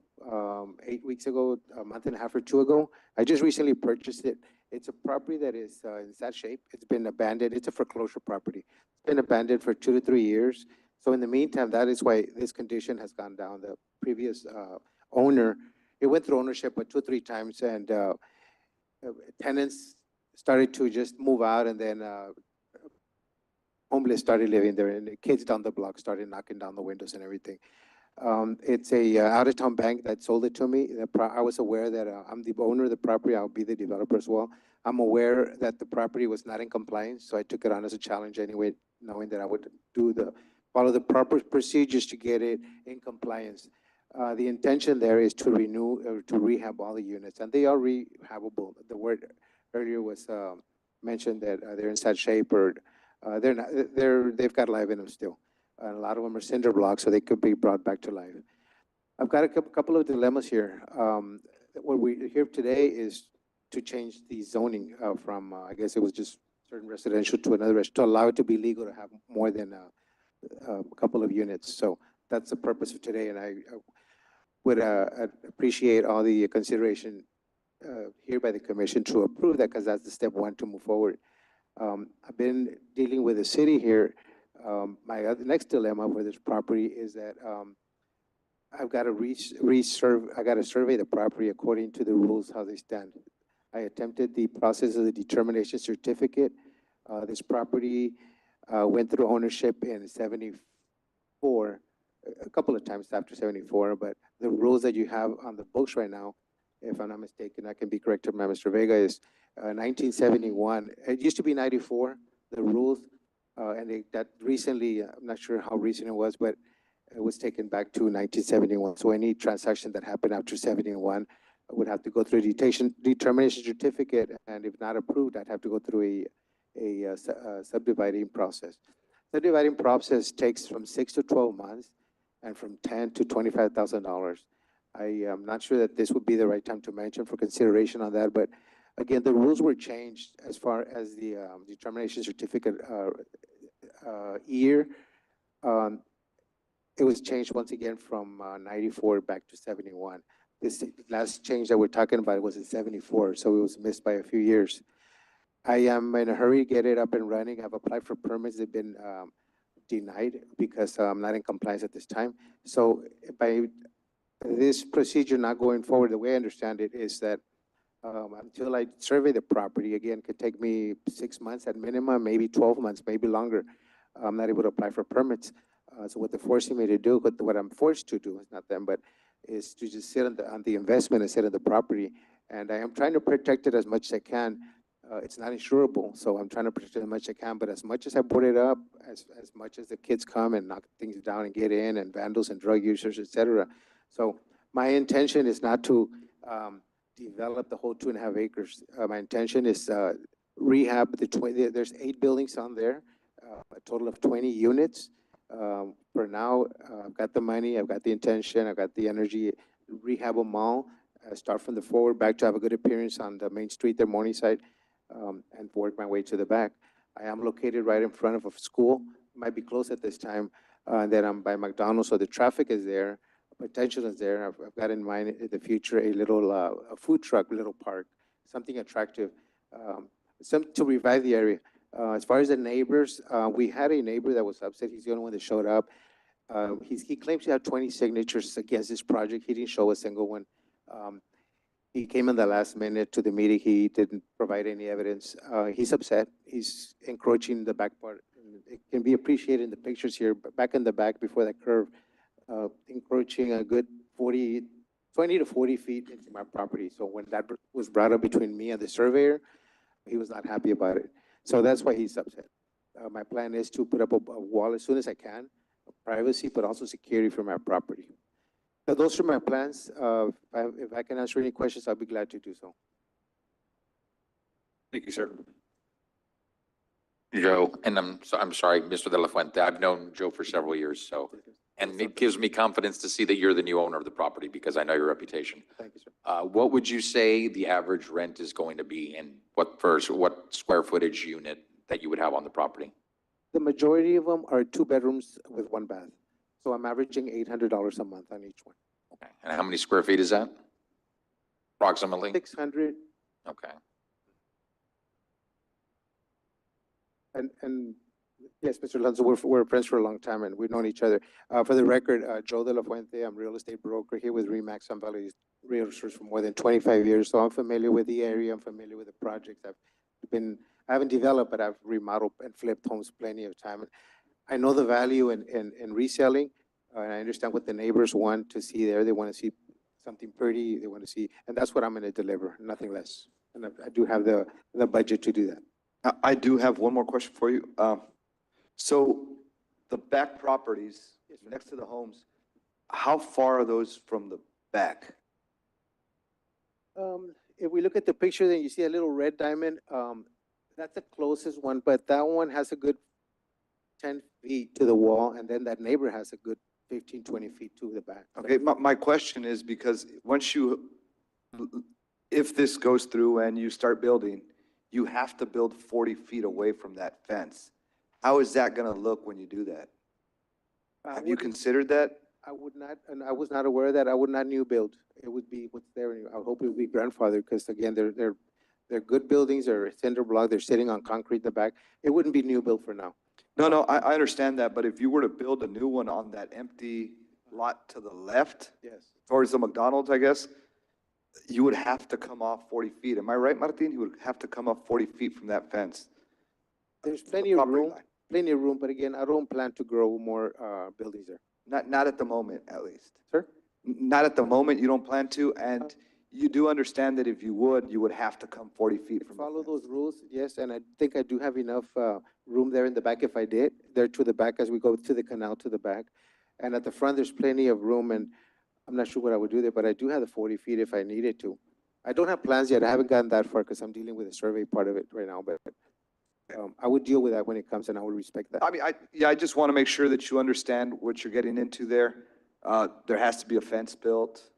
8 weeks ago, a month and a half or two ago. I just recently purchased it. It's a property that is in sad shape. It's been abandoned. It's a foreclosure property. It's been abandoned for 2 to 3 years. So in the meantime, that is why this condition has gone down. The previous owner, it went through ownership 2 or 3 times, and tenants started to just move out, and then homeless started living there, and the kids down the block started knocking down the windows and everything. It's a out-of-town bank that sold it to me. I was aware that I'm the owner of the property. I'll be the developer as well. I'm aware that the property was not in compliance, so I took it on as a challenge anyway, knowing that I would follow the proper procedures to get it in compliance. The intention there is to renew or to rehab all the units, and they are rehabable. The word earlier was mentioned that they're in sad shape, or they're not. They've got life in them still. And a lot of them are cinder blocks, so they could be brought back to life. I've got a couple of dilemmas here. What we're here today is to change the zoning from, I guess it was just certain residential to another, to allow it to be legal to have more than a couple of units. So that's the purpose of today, and I would appreciate all the consideration here by the commission to approve that, because that's the step one to move forward. I've been dealing with the city here. My next dilemma for this property is that I've got to survey the property according to the rules, how they stand. I attempted the process of the determination certificate. This property went through ownership in 74, a couple of times after 74, but the rules that you have on the books right now, if I'm not mistaken, I can be corrected by Mr. Vega, is 1971. It used to be 94, the rules, and that recently, I'm not sure how recent it was, but it was taken back to 1971. So any transaction that happened after 71 would have to go through a determination certificate, and if not approved, I'd have to go through a subdividing process. Subdividing process takes from 6 to 12 months and from $10,000 to $25,000. I am not sure that this would be the right time to mention for consideration on that, but again, the rules were changed as far as the determination certificate year. It was changed once again from 94 back to 71. This last change that we're talking about was in 74, so it was missed by a few years. I am in a hurry to get it up and running. I've applied for permits. They've been denied because I'm not in compliance at this time. So by this procedure not going forward, the way I understand it is that until I survey the property. Again, could take me 6 months at minimum, maybe 12 months, maybe longer. I'm not able to apply for permits. So what they're forcing me to do, what I'm forced to do, it's not them, but is to just sit on the investment and sit on the property. And I am trying to protect it as much as I can. It's not insurable, so I'm trying to protect it as much as I can. But as much as I put it up, as much as the kids come and knock things down and get in, and vandals and drug users, etc. So my intention is not to develop the whole 2.5 acres. My intention is rehab the 20. There's 8 buildings on there, a total of 20 units. For now, I've got the money, I've got the intention, I've got the energy. Rehab them all. Start from the forward back to have a good appearance on the main street there, Morningside. And work my way to the back. I am located right in front of a school. Might be close at this time. Then I'm by McDonald's, so the traffic is there, potential is there. I've got in mind in the future a little a food truck, little park, something attractive, some to revive the area. As far as the neighbors, we had a neighbor that was upset. He's the only one that showed up. He claims he had 20 signatures against this project. He didn't show a single one. He came in the last minute to the meeting. He didn't provide any evidence. He's upset. He's encroaching the back part. It can be appreciated in the pictures here, but back in the back before that curve, encroaching a good 20 to 40 feet into my property. So when that was brought up between me and the surveyor, he was not happy about it. So that's why he's upset. My plan is to put up a wall as soon as I can, privacy, but also security for my property. So those are my plans. If I can answer any questions, I'll be glad to do so. Thank you, sir. Joe, and I'm sorry, Mr. De La Fuente, I've known Joe for several years, so, and it gives me confidence to see that you're the new owner of the property because I know your reputation. Thank you, sir. What would you say the average rent is going to be and what square footage unit that you would have on the property? The majority of them are 2 bedrooms with 1 bath. So I'm averaging $800 a month on each one. Okay, and how many square feet is that? Approximately? 600. Okay. And yes, Mr. Alonso, we're friends for a long time and we've known each other. For the record, Joe De La Fuente, I'm a real estate broker here with RE/MAX Sun Valley Realtors for more than 25 years. So I'm familiar with the area. I'm familiar with the projects. I haven't developed, but I've remodeled and flipped homes plenty of time. I know the value in reselling, and I understand what the neighbors want to see there. They want to see something pretty, they want to see, and that's what I'm going to deliver, nothing less. And I do have the budget to do that. I do have one more question for you. So the back properties next to the homes, how far are those from the back? If we look at the picture, then you see a little red diamond. That's the closest one, but that one has a good 10 feet to the wall, and then that neighbor has a good 15, 20 feet to the back. Okay, my question is because if this goes through and you start building, you have to build 40 feet away from that fence. How is that going to look when you do that? Have you considered that? I would not, and I was not aware of that. I would not new build. It would be what's there. I hope it would be grandfathered because again, they're good buildings. They're cinder block. They're sitting on concrete in the back. It wouldn't be new build for now. No, I understand that, but if you were to build a new one on that empty lot to the left, yes, towards the McDonald's, I guess, you would have to come off 40 feet. Am I right, Martin? You would have to come off 40 feet from that fence. There's plenty of room, but again, I don't plan to grow more buildings there. Not at the moment, at least. Sir? Not at the moment, you don't plan to, and you do understand that if you would have to come 40 feet from follow those rules, yes, and I think I do have enough room there in the back if I did, there to the back as we go to the canal to the back. And at the front, there's plenty of room, and I'm not sure what I would do there, but I do have the 40 feet if I needed to. I don't have plans yet. I haven't gotten that far because I'm dealing with the survey part of it right now, but I would deal with that when it comes, and I would respect that. I mean, I just want to make sure that you understand what you're getting into there. There has to be a fence built.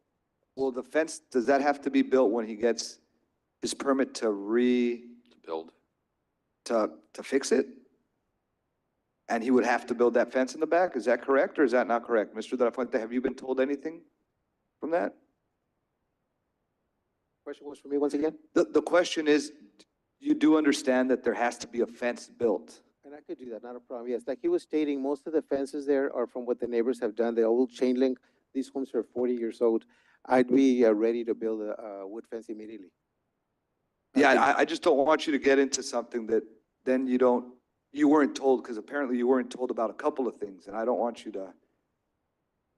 Well, the fence, does that have to be built when he gets his permit to build? To fix it? And he would have to build that fence in the back? Is that correct or is that not correct? Mr. De La Fuente, have you been told anything from that? Question was for me once again? The question is, you do understand that there has to be a fence built? And I could do that, not a problem. Yes, like he was stating, most of the fences there are from what the neighbors have done. The old chain link, these homes are 40 years old. I'd be ready to build a wood fence immediately. Yeah, think- I just don't want you to get into something that then you weren't told, because apparently you weren't told about a couple of things, and I don't want you to.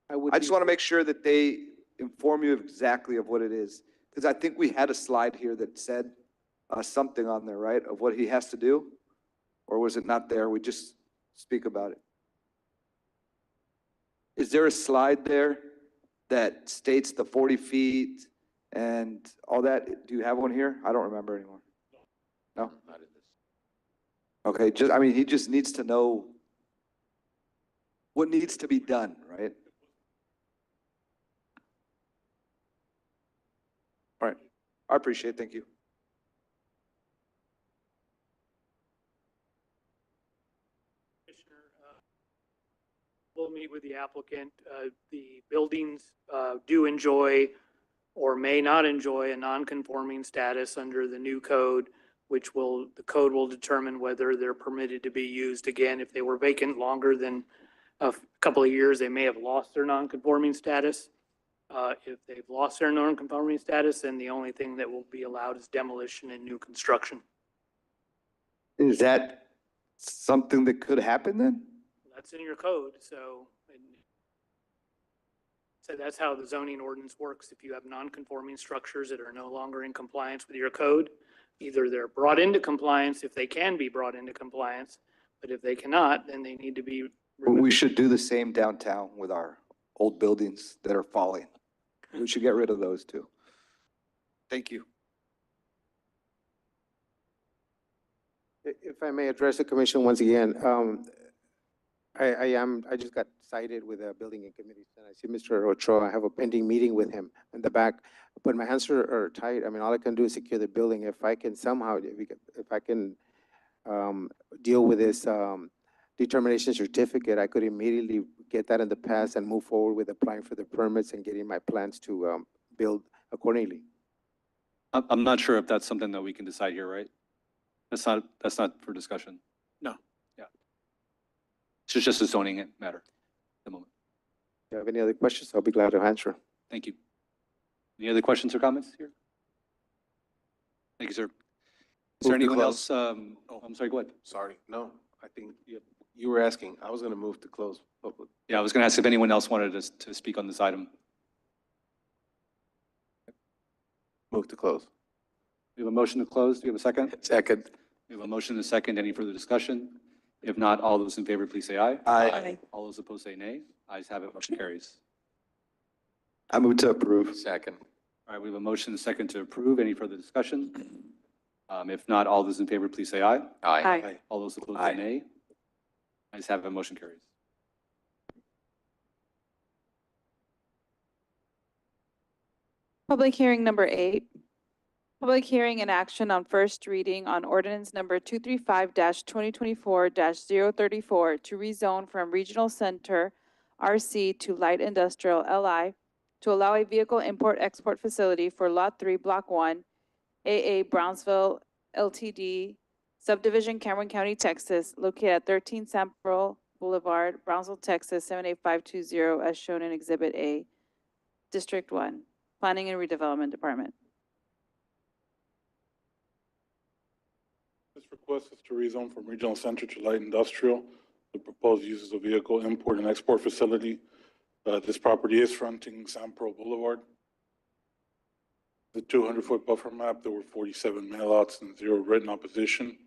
I just want to make sure that they inform you of exactly of what it is, because I think we had a slide here that said something on there, right, of what he has to do? Or was it not there? We just speak about it. Is there a slide there that states the 40 feet and all that? Do you have one here? I don't remember anymore. No? Okay, just, I mean, he just needs to know what needs to be done, right? All right, I appreciate it, thank you. We'll meet with the applicant. The buildings do enjoy or may not enjoy a non-conforming status under the new code, which the code will determine whether they're permitted to be used again. If they were vacant longer than a couple of years, they may have lost their non-conforming status. If they've lost their non-conforming status, then the only thing that will be allowed is demolition and new construction. Is that something that could happen then? That's in your code, so that's how the zoning ordinance works. If you have non-conforming structures that are no longer in compliance with your code, either they're brought into compliance if they can be brought into compliance, but if they cannot, then they need to be Well, we should do the same downtown with our old buildings that are falling. We should get rid of those too. Thank you. If I may address the commission once again, I just got cited with a building and committees, and I see Mr. Ochoa, I have a pending meeting with him in the back, but my hands are tied. I mean, all I can do is secure the building. If I can somehow, if I can deal with this determination certificate, I could immediately get that in the past and move forward with applying for the permits and getting my plans to build accordingly. I'm not sure if that's something that we can decide here, right? That's not for discussion. No. Yeah. It's just a zoning matter at the moment. If you have any other questions, I'll be glad to answer. Thank you. Any other questions or comments here? Thank you, sir. Is there Move to anyone close. else? I'm sorry, go ahead. Sorry, no, I think you were asking, I was gonna move to close public. Yeah, I was going to ask if anyone else wanted to speak on this item. Move to close. We have a motion to close. Do you have a second? Second. We have a motion and a second. Any further discussion? If not, all those in favor, please say aye. Aye. All those opposed say nay. Ayes have it, motion carries. I move to approve. Second. All right, we have a motion and a second to approve. Any further discussion? If not, all those in favor, please say aye. Aye. All those opposed Aye. say nay. Ayes have it, motion carries. Public hearing number 8. Public hearing and action on first reading on ordinance number 235-2024-034 to rezone from Regional Center RC to Light Industrial LI to allow a vehicle import-export facility for Lot 3, Block 1, AA Brownsville LTD, subdivision Cameron County, Texas, located at 13 Sample Boulevard, Brownsville, Texas, 78520, as shown in Exhibit A, District 1, Planning and Redevelopment Department. This request is to rezone from regional center to light industrial. The proposed use is a vehicle import and export facility. This property is fronting San Pro Boulevard. The 200-foot buffer map, there were 47 mailouts and 0 written opposition.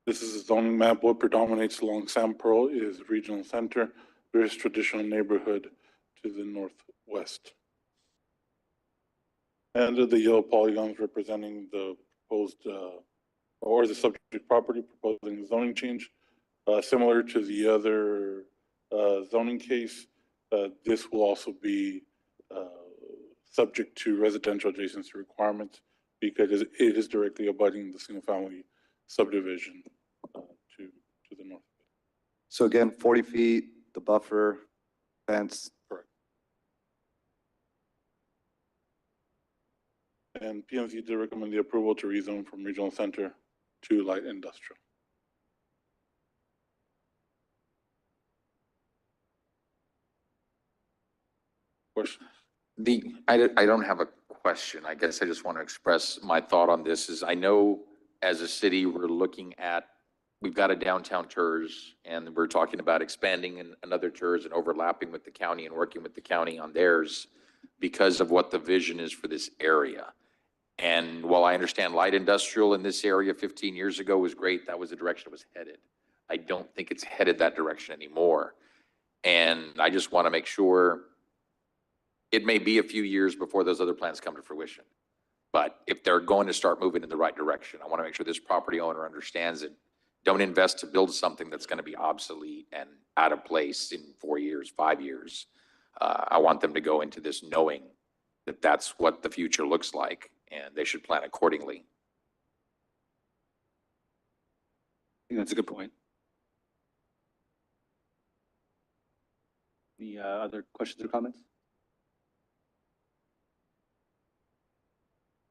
This is a zoning map. What predominates along San Pro is regional center. There is traditional neighborhood to the northwest. And the yellow polygons representing the proposed, or the subject property proposing the zoning change. Similar to the other zoning case, this will also be subject to residential adjacency requirements because it is directly abutting the single-family subdivision to the north. So again, 40 feet, the buffer, fence. Correct. And PMC did recommend the approval to rezone from regional center to light industrial. Question? I don't have a question. I guess I just want to express my thought on this is I know as a city, we're looking at, we've got a downtown TERS and we're talking about expanding another TERS and overlapping with the county and working with the county on theirs because of what the vision is for this area. And while I understand light industrial in this area 15 years ago was great, that was the direction it was headed. I don't think it's headed that direction anymore. And I just want to make sure it may be a few years before those other plans come to fruition. But if they're going to start moving in the right direction, I want to make sure this property owner understands it. Don't invest to build something that's going to be obsolete and out of place in 4 years, 5 years. I want them to go into this knowing that that's what the future looks like and they should plan accordingly. I think that's a good point. Any other questions or comments?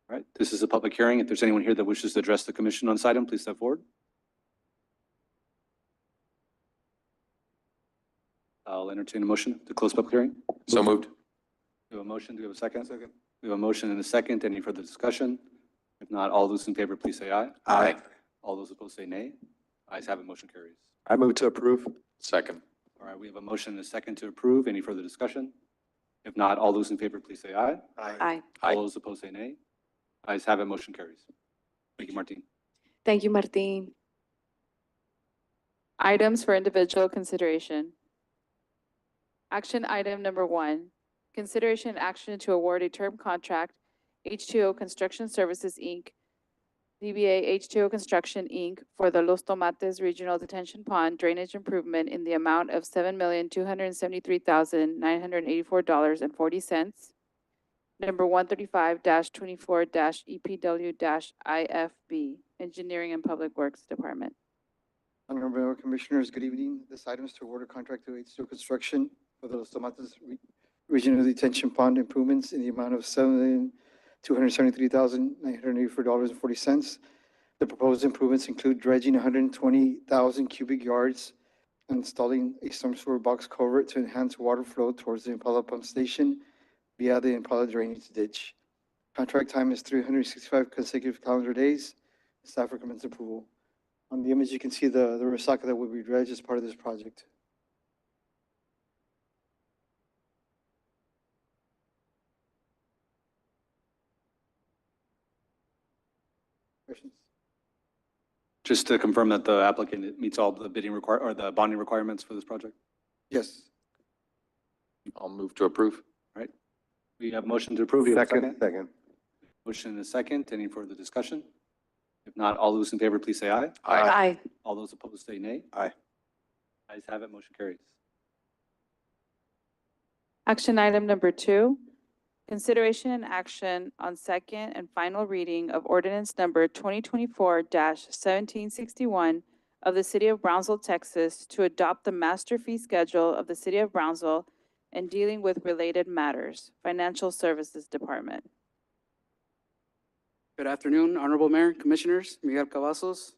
All right, this is a public hearing. If there's anyone here that wishes to address the commission on this item, please step forward. I'll entertain a motion to close public hearing. So moved. We have a motion. Do we have a second? Second. We have a motion and a second. Any further discussion? If not, all those in favor, please say aye. Aye. All those opposed say nay. Ayes have it, motion carries. I move to approve. Second. All right, we have a motion and a second to approve. Any further discussion? If not, all those in favor, please say aye. Aye. All those opposed say nay. Ayes have it, motion carries. Thank you, Martin. Thank you, Martin. Items for individual consideration. Action item number 1, consideration and action to award a term contract, H2O Construction Services, Inc., DBA H2O Construction, Inc., for the Los Tomates Regional Detention Pond drainage improvement in the amount of $7,273,984.40. Number 135-24-EPW-IFB, Engineering and Public Works Department. Honorable Mayor, Commissioners, good evening. This item is to award a contract to H2O Construction for the Los Tomates Regional Detention Pond improvements in the amount of $7,273,984.40. The proposed improvements include dredging 120,000 cubic yards and installing a storm sewer box culvert to enhance water flow towards the Impala Pump Station via the Impala drainage ditch. Contract time is 365 consecutive calendar days. Staff recommends approval. On the image, you can see the resaca that will be dredged as part of this project. Questions? Just to confirm that the applicant meets all the bidding or the bonding requirements for this project? Yes. I'll move to approve. All right. We have motion to approve. You have a Second. Second. Motion and a second. Any further discussion? If not, all those in favor, please say aye. Aye. All those opposed say nay. Aye. Ayes have it, motion carries. Action item number 2, consideration and action on second and final reading of ordinance number 2024-1761 of the City of Brownsville, Texas, to adopt the master fee schedule of the City of Brownsville and dealing with related matters. Financial Services Department. Good afternoon, Honorable Mayor, Commissioners, Miguel Cavazos,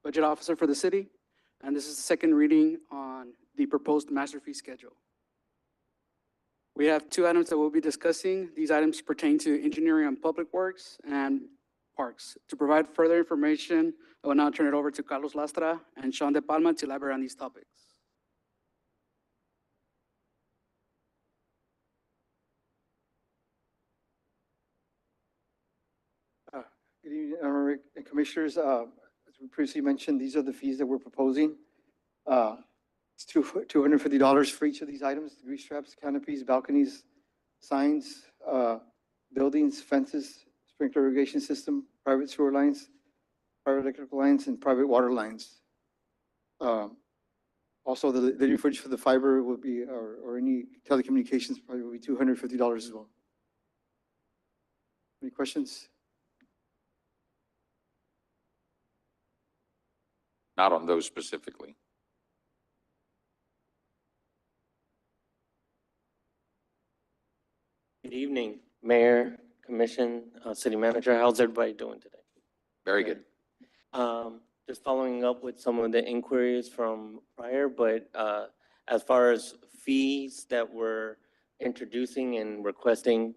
Budget Officer for the city. And this is the second reading on the proposed master fee schedule. We have 2 items that we'll be discussing. These items pertain to engineering and public works and parks. To provide further information, I will now turn it over to Carlos Lastra and Sean De Palma to elaborate on these topics. Good evening, Honorable Commissioners. As we previously mentioned, these are the fees that we're proposing. It's $250 for each of these items: grease traps, canopies, balconies, signs, buildings, fences, sprinkler irrigation system, private sewer lines, private electrical lines, and private water lines. Also, the new footage for the fiber will be, or any telecommunications probably will be $250 as well. Any questions? Not on those specifically. Good evening, Mayor, Commission, City Manager. How's everybody doing today? Very good. Just following up with some of the inquiries from prior, but as far as fees that were introducing and requesting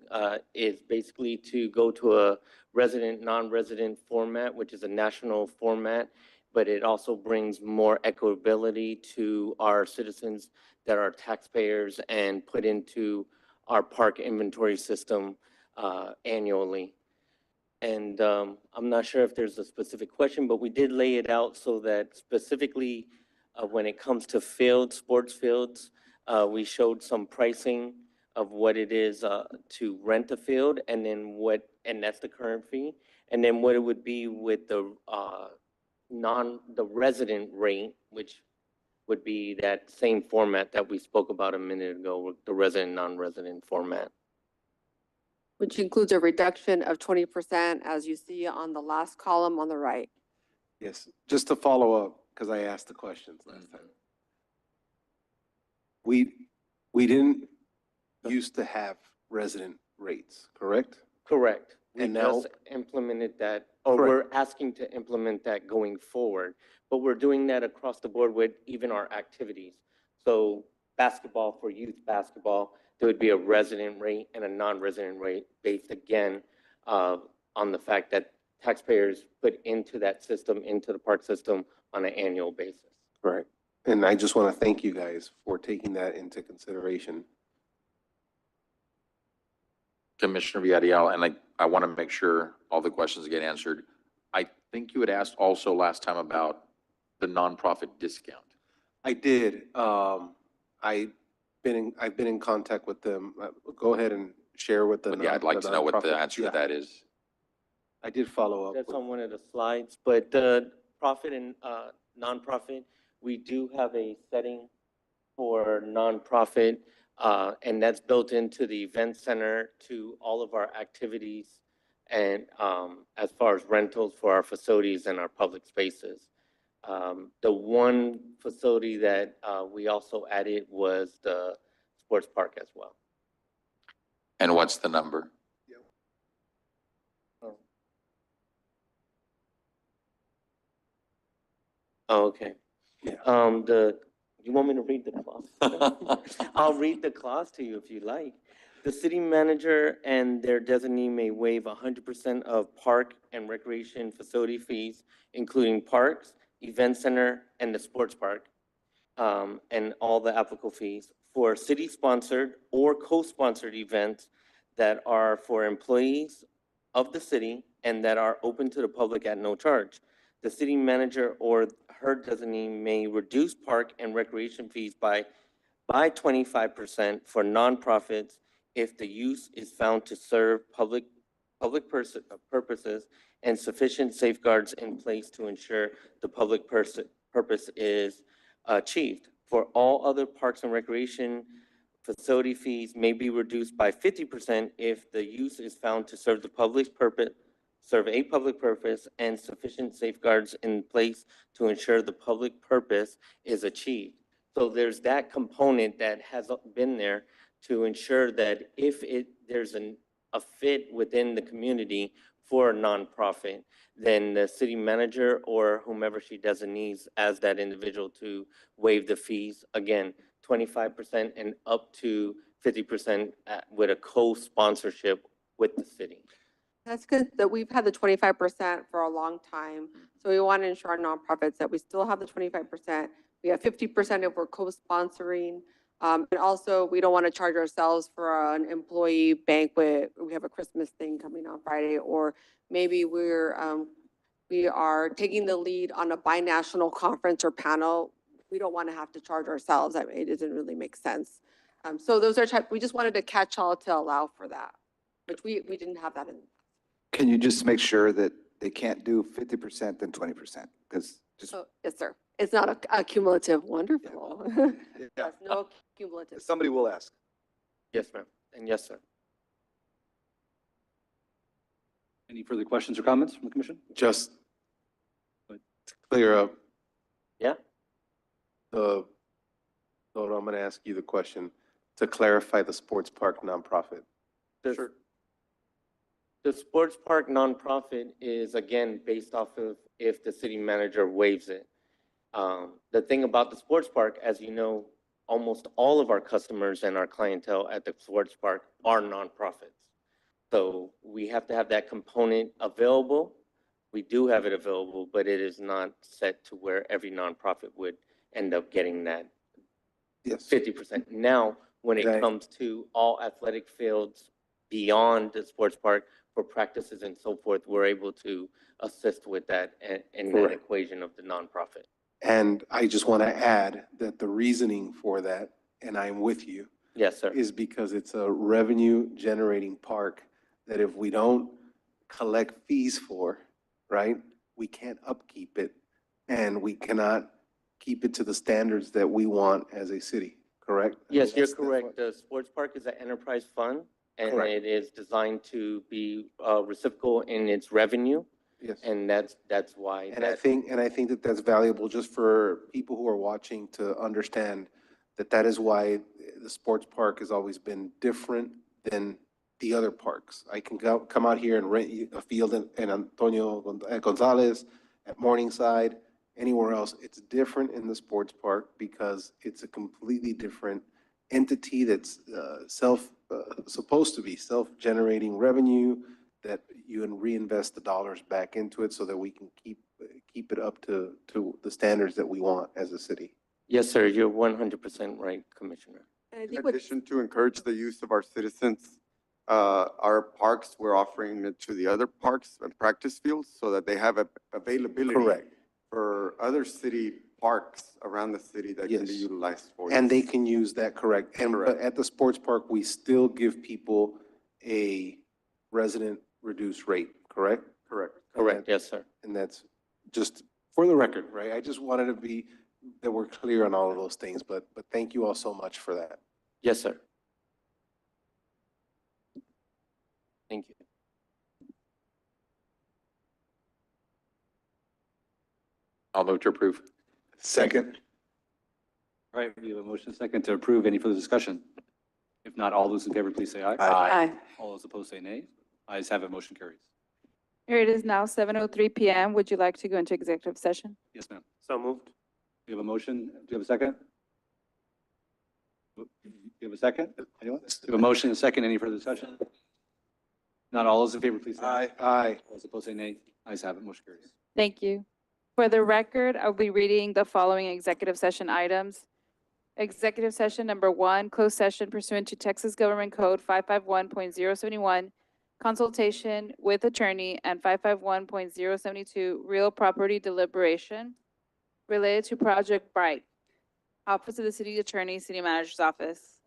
is basically to go to a resident, non-resident format, which is a national format, but it also brings more equitability to our citizens that are taxpayers and put into our park inventory system annually. And I'm not sure if there's a specific question, but we did lay it out so that specifically when it comes to fields, sports fields, we showed some pricing of what it is to rent a field, and then and that's the current fee, and then what it would be with the the resident rate, which would be that same format that we spoke about a minute ago, with the resident, non-resident format. Which includes a reduction of 20%, as you see on the last column on the right. Yes, just to follow up, because I asked the questions last time. We didn't used to have resident rates, correct? Correct. We And now- just implemented that, or Correct. we're asking to implement that going forward. But we're doing that across the board with even our activities. So basketball, for youth basketball, there would be a resident rate and a non-resident rate based again on the fact that taxpayers put into that system, into the park system on an annual basis. Right. And I just want to thank you guys for taking that into consideration. Commissioner Villarreal, and I want to make sure all the questions get answered. I think you had asked also last time about the nonprofit discount. I did. I've been in contact with them. Go ahead and share with the. But yeah, I'd like to know what the nonprofit. answer to Yeah, that is. I did follow up. That's with- on one of the slides, but the profit and nonprofit, we do have a setting for nonprofit, and that's built into the event center to all of our activities and as far as rentals for our facilities and our public spaces. The one facility that we also added was the sports park as well. And what's the number? Oh, okay. You want me to read the clause? I'll read the clause to you if you like. The city manager and their designee may waive 100% of park and recreation facility fees, including parks, event center, and the sports park, and all the applicable fees for city-sponsored or co-sponsored events that are for employees of the city and that are open to the public at no charge. The city manager or her designee may reduce park and recreation fees by 25% for nonprofits if the use is found to serve public purposes and sufficient safeguards in place to ensure the public purpose is achieved. For all other parks and recreation, facility fees may be reduced by 50% if the use is found to serve a public purpose and sufficient safeguards in place to ensure the public purpose is achieved. So there's that component that has been there to ensure that if there's a fit within the community for a nonprofit, then the city manager or whomever she designates as that individual to waive the fees, again, 25% and up to 50% with a co-sponsorship with the city. That's good that we've had the 25% for a long time. So we want to ensure our nonprofits that we still have the 25%. We have 50% if we're co-sponsoring. And also, we don't want to charge ourselves for an employee banquet. We have a Christmas thing coming on Friday, or maybe we are taking the lead on a binational conference or panel. We don't want to have to charge ourselves. I mean, it doesn't really make sense. So those are we just wanted to catch all to allow for that, which we didn't have that in. Can you just make sure that they can't do 50% then 20%? Because just, Oh, yes, sir. It's not a cumulative, wonderful. yeah, Yes, no cumulative. somebody will ask. Yes, ma'am. And yes, sir. Any further questions or comments from the commission? Just to clear up. Yeah. So I'm going to ask you the question to clarify the sports park nonprofit. Sure. The sports park nonprofit is, again, based off of if the city manager waives it. The thing about the sports park, as you know, almost all of our customers and our clientele at the sports park are nonprofits. So we have to have that component available. We do have it available, but it is not set to where every nonprofit would end up getting that Yes. 50%. Now, when it Right. comes to all athletic fields beyond the sports park for practices and so forth, we're able to assist with that in that Correct. equation of the nonprofit. And I just want to add that the reasoning for that, and I'm with you, Yes, sir. is because it's a revenue generating park that if we don't collect fees for, right, we can't upkeep it and we cannot keep it to the standards that we want as a city, correct? Yes, you're That's correct. what- The sports park is an enterprise fund, and Correct. it is designed to be reciprocal in its revenue, Yes. and that's why And I think that that's valuable just for people who are watching to understand that that is why the sports park has always been different than the other parks. I can come out here and rent a field in Antonio Gonzalez, at Morningside, anywhere else. It's different in the sports park because it's a completely different entity that's supposed to be self-generating revenue, that you reinvest the dollars back into it so that we can keep it up to the standards that we want as a city. Yes, sir, you're 100% right, Commissioner. And I In think what, addition to encourage the use of our citizens, our parks, we're offering it to the other parks and practice fields so that they have availability Correct. for other city parks around the city that can be Yes. utilized for. And they use. can use that, correct. And but at the sports park, we still give people a resident reduced rate, correct? Correct. Correct, yes, sir. And that's just for the record, right? I just wanted to be, that we're clear on all of those things, but thank you all so much for that. Yes, sir. Thank you. I'll move to approve. Second. All right, we have a motion second to approve. Any further discussion? If not, all those in favor, please say aye. Aye. All those opposed say nay. Ayes have it, motion carries. Here it is now 7:03 PM. Would you like to go into executive session? Yes, ma'am. So moved. We have a motion. Do you have a second? Do you have a second? Anyone? We have a motion and a second. Any further discussion? Not all those in favor, please say aye. Aye. All those opposed say nay. Ayes have it, motion carries. Thank you. For the record, I'll be reading the following executive session items. Executive session number 1, closed session pursuant to Texas Government Code 551.071, consultation with attorney, and 551.072, real property deliberation related to Project Bright, Office of the City Attorney, City Manager's Office.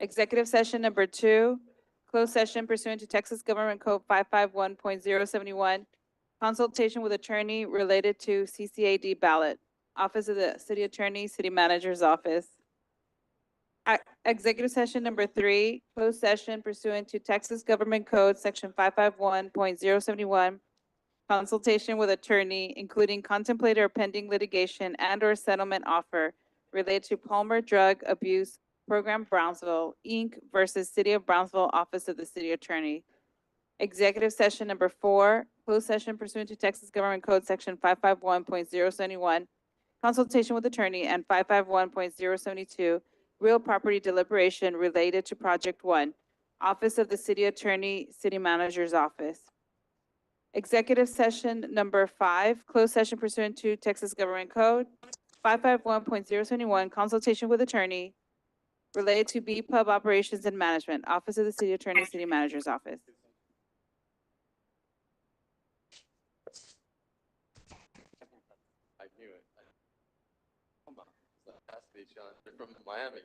Executive session number 2, closed session pursuant to Texas Government Code 551.071, consultation with attorney related to CCAD ballot, Office of the City Attorney, City Manager's Office. Executive session number 3, closed session pursuant to Texas Government Code, Section 551.071, consultation with attorney, including contemplated or pending litigation and/or settlement offer related to Palmer Drug Abuse Program Brownsville, Inc. versus City of Brownsville, Office of the City Attorney. Executive session number 4, closed session pursuant to Texas Government Code, Section 551.071, consultation with attorney, and 551.072, real property deliberation related to Project 1, Office of the City Attorney, City Manager's Office. Executive session number 5, closed session pursuant to Texas Government Code 551.071, consultation with attorney related to B-Pub operations and management, Office of the City Attorney, City Manager's Office. I knew it. Come on, it's a gas station from Miami.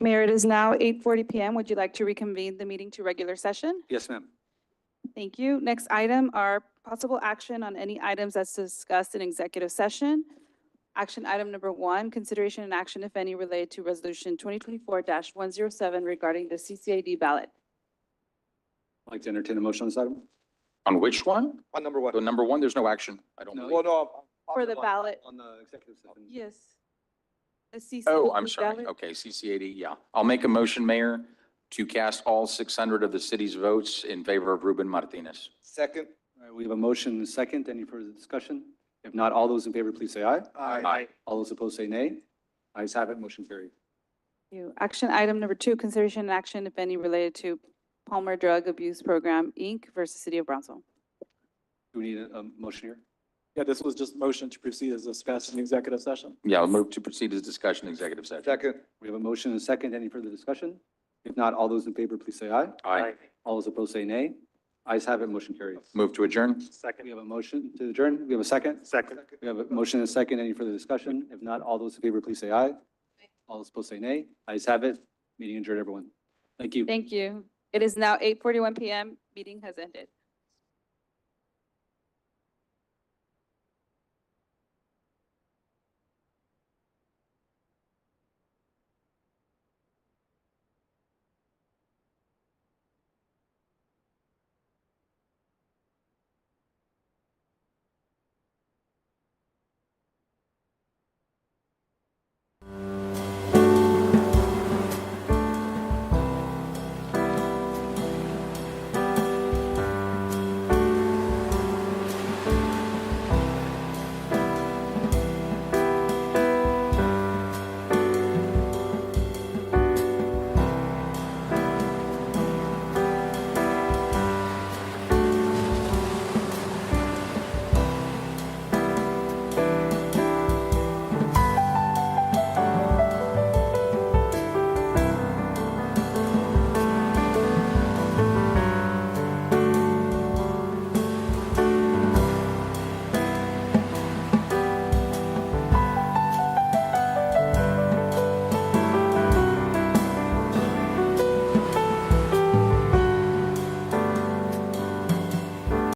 Mayor, it is now 8:40 PM. Would you like to reconvene the meeting to regular session? Yes, ma'am. Thank you. Next item are possible action on any items that's discussed in executive session. Action item number 1, consideration and action, if any, related to Resolution 2024-107 regarding the CCAD ballot. I'd like to entertain a motion on this item. On which one? On number one. So number one, there's no action. I don't No. believe. Well, no. For the ballot, On the executive session. yes. The Oh, I'm CCAD sorry. ballot. Okay, CCAD, yeah. I'll make a motion, Mayor, to cast all 600 of the city's votes in favor of Ruben Martinez. Second. All right, we have a motion and a second. Any further discussion? If not, all those in favor, please say aye. Aye. All those opposed say nay. Ayes have it, motion carried. Thank you. Action item number 2, consideration and action, if any, related to Palmer Drug Abuse Program, Inc. versus City of Brownsville. Do we need a motion here? Yeah, this was just motion to proceed as discussed in executive session. Yeah, I'll move to proceed as discussion in executive session. Second. We have a motion and a second. Any further discussion? If not, all those in favor, please say aye. Aye. All those opposed say nay. Ayes have it, motion carries. Move to adjourn. Second. We have a motion to adjourn. We have a second. Second. We have a motion and a second. Any further discussion? If not, all those in favor, please say aye. All those opposed say nay. Ayes have it. Meeting adjourned, everyone. Thank you. Thank you. It is now 8:41 PM. Meeting has ended.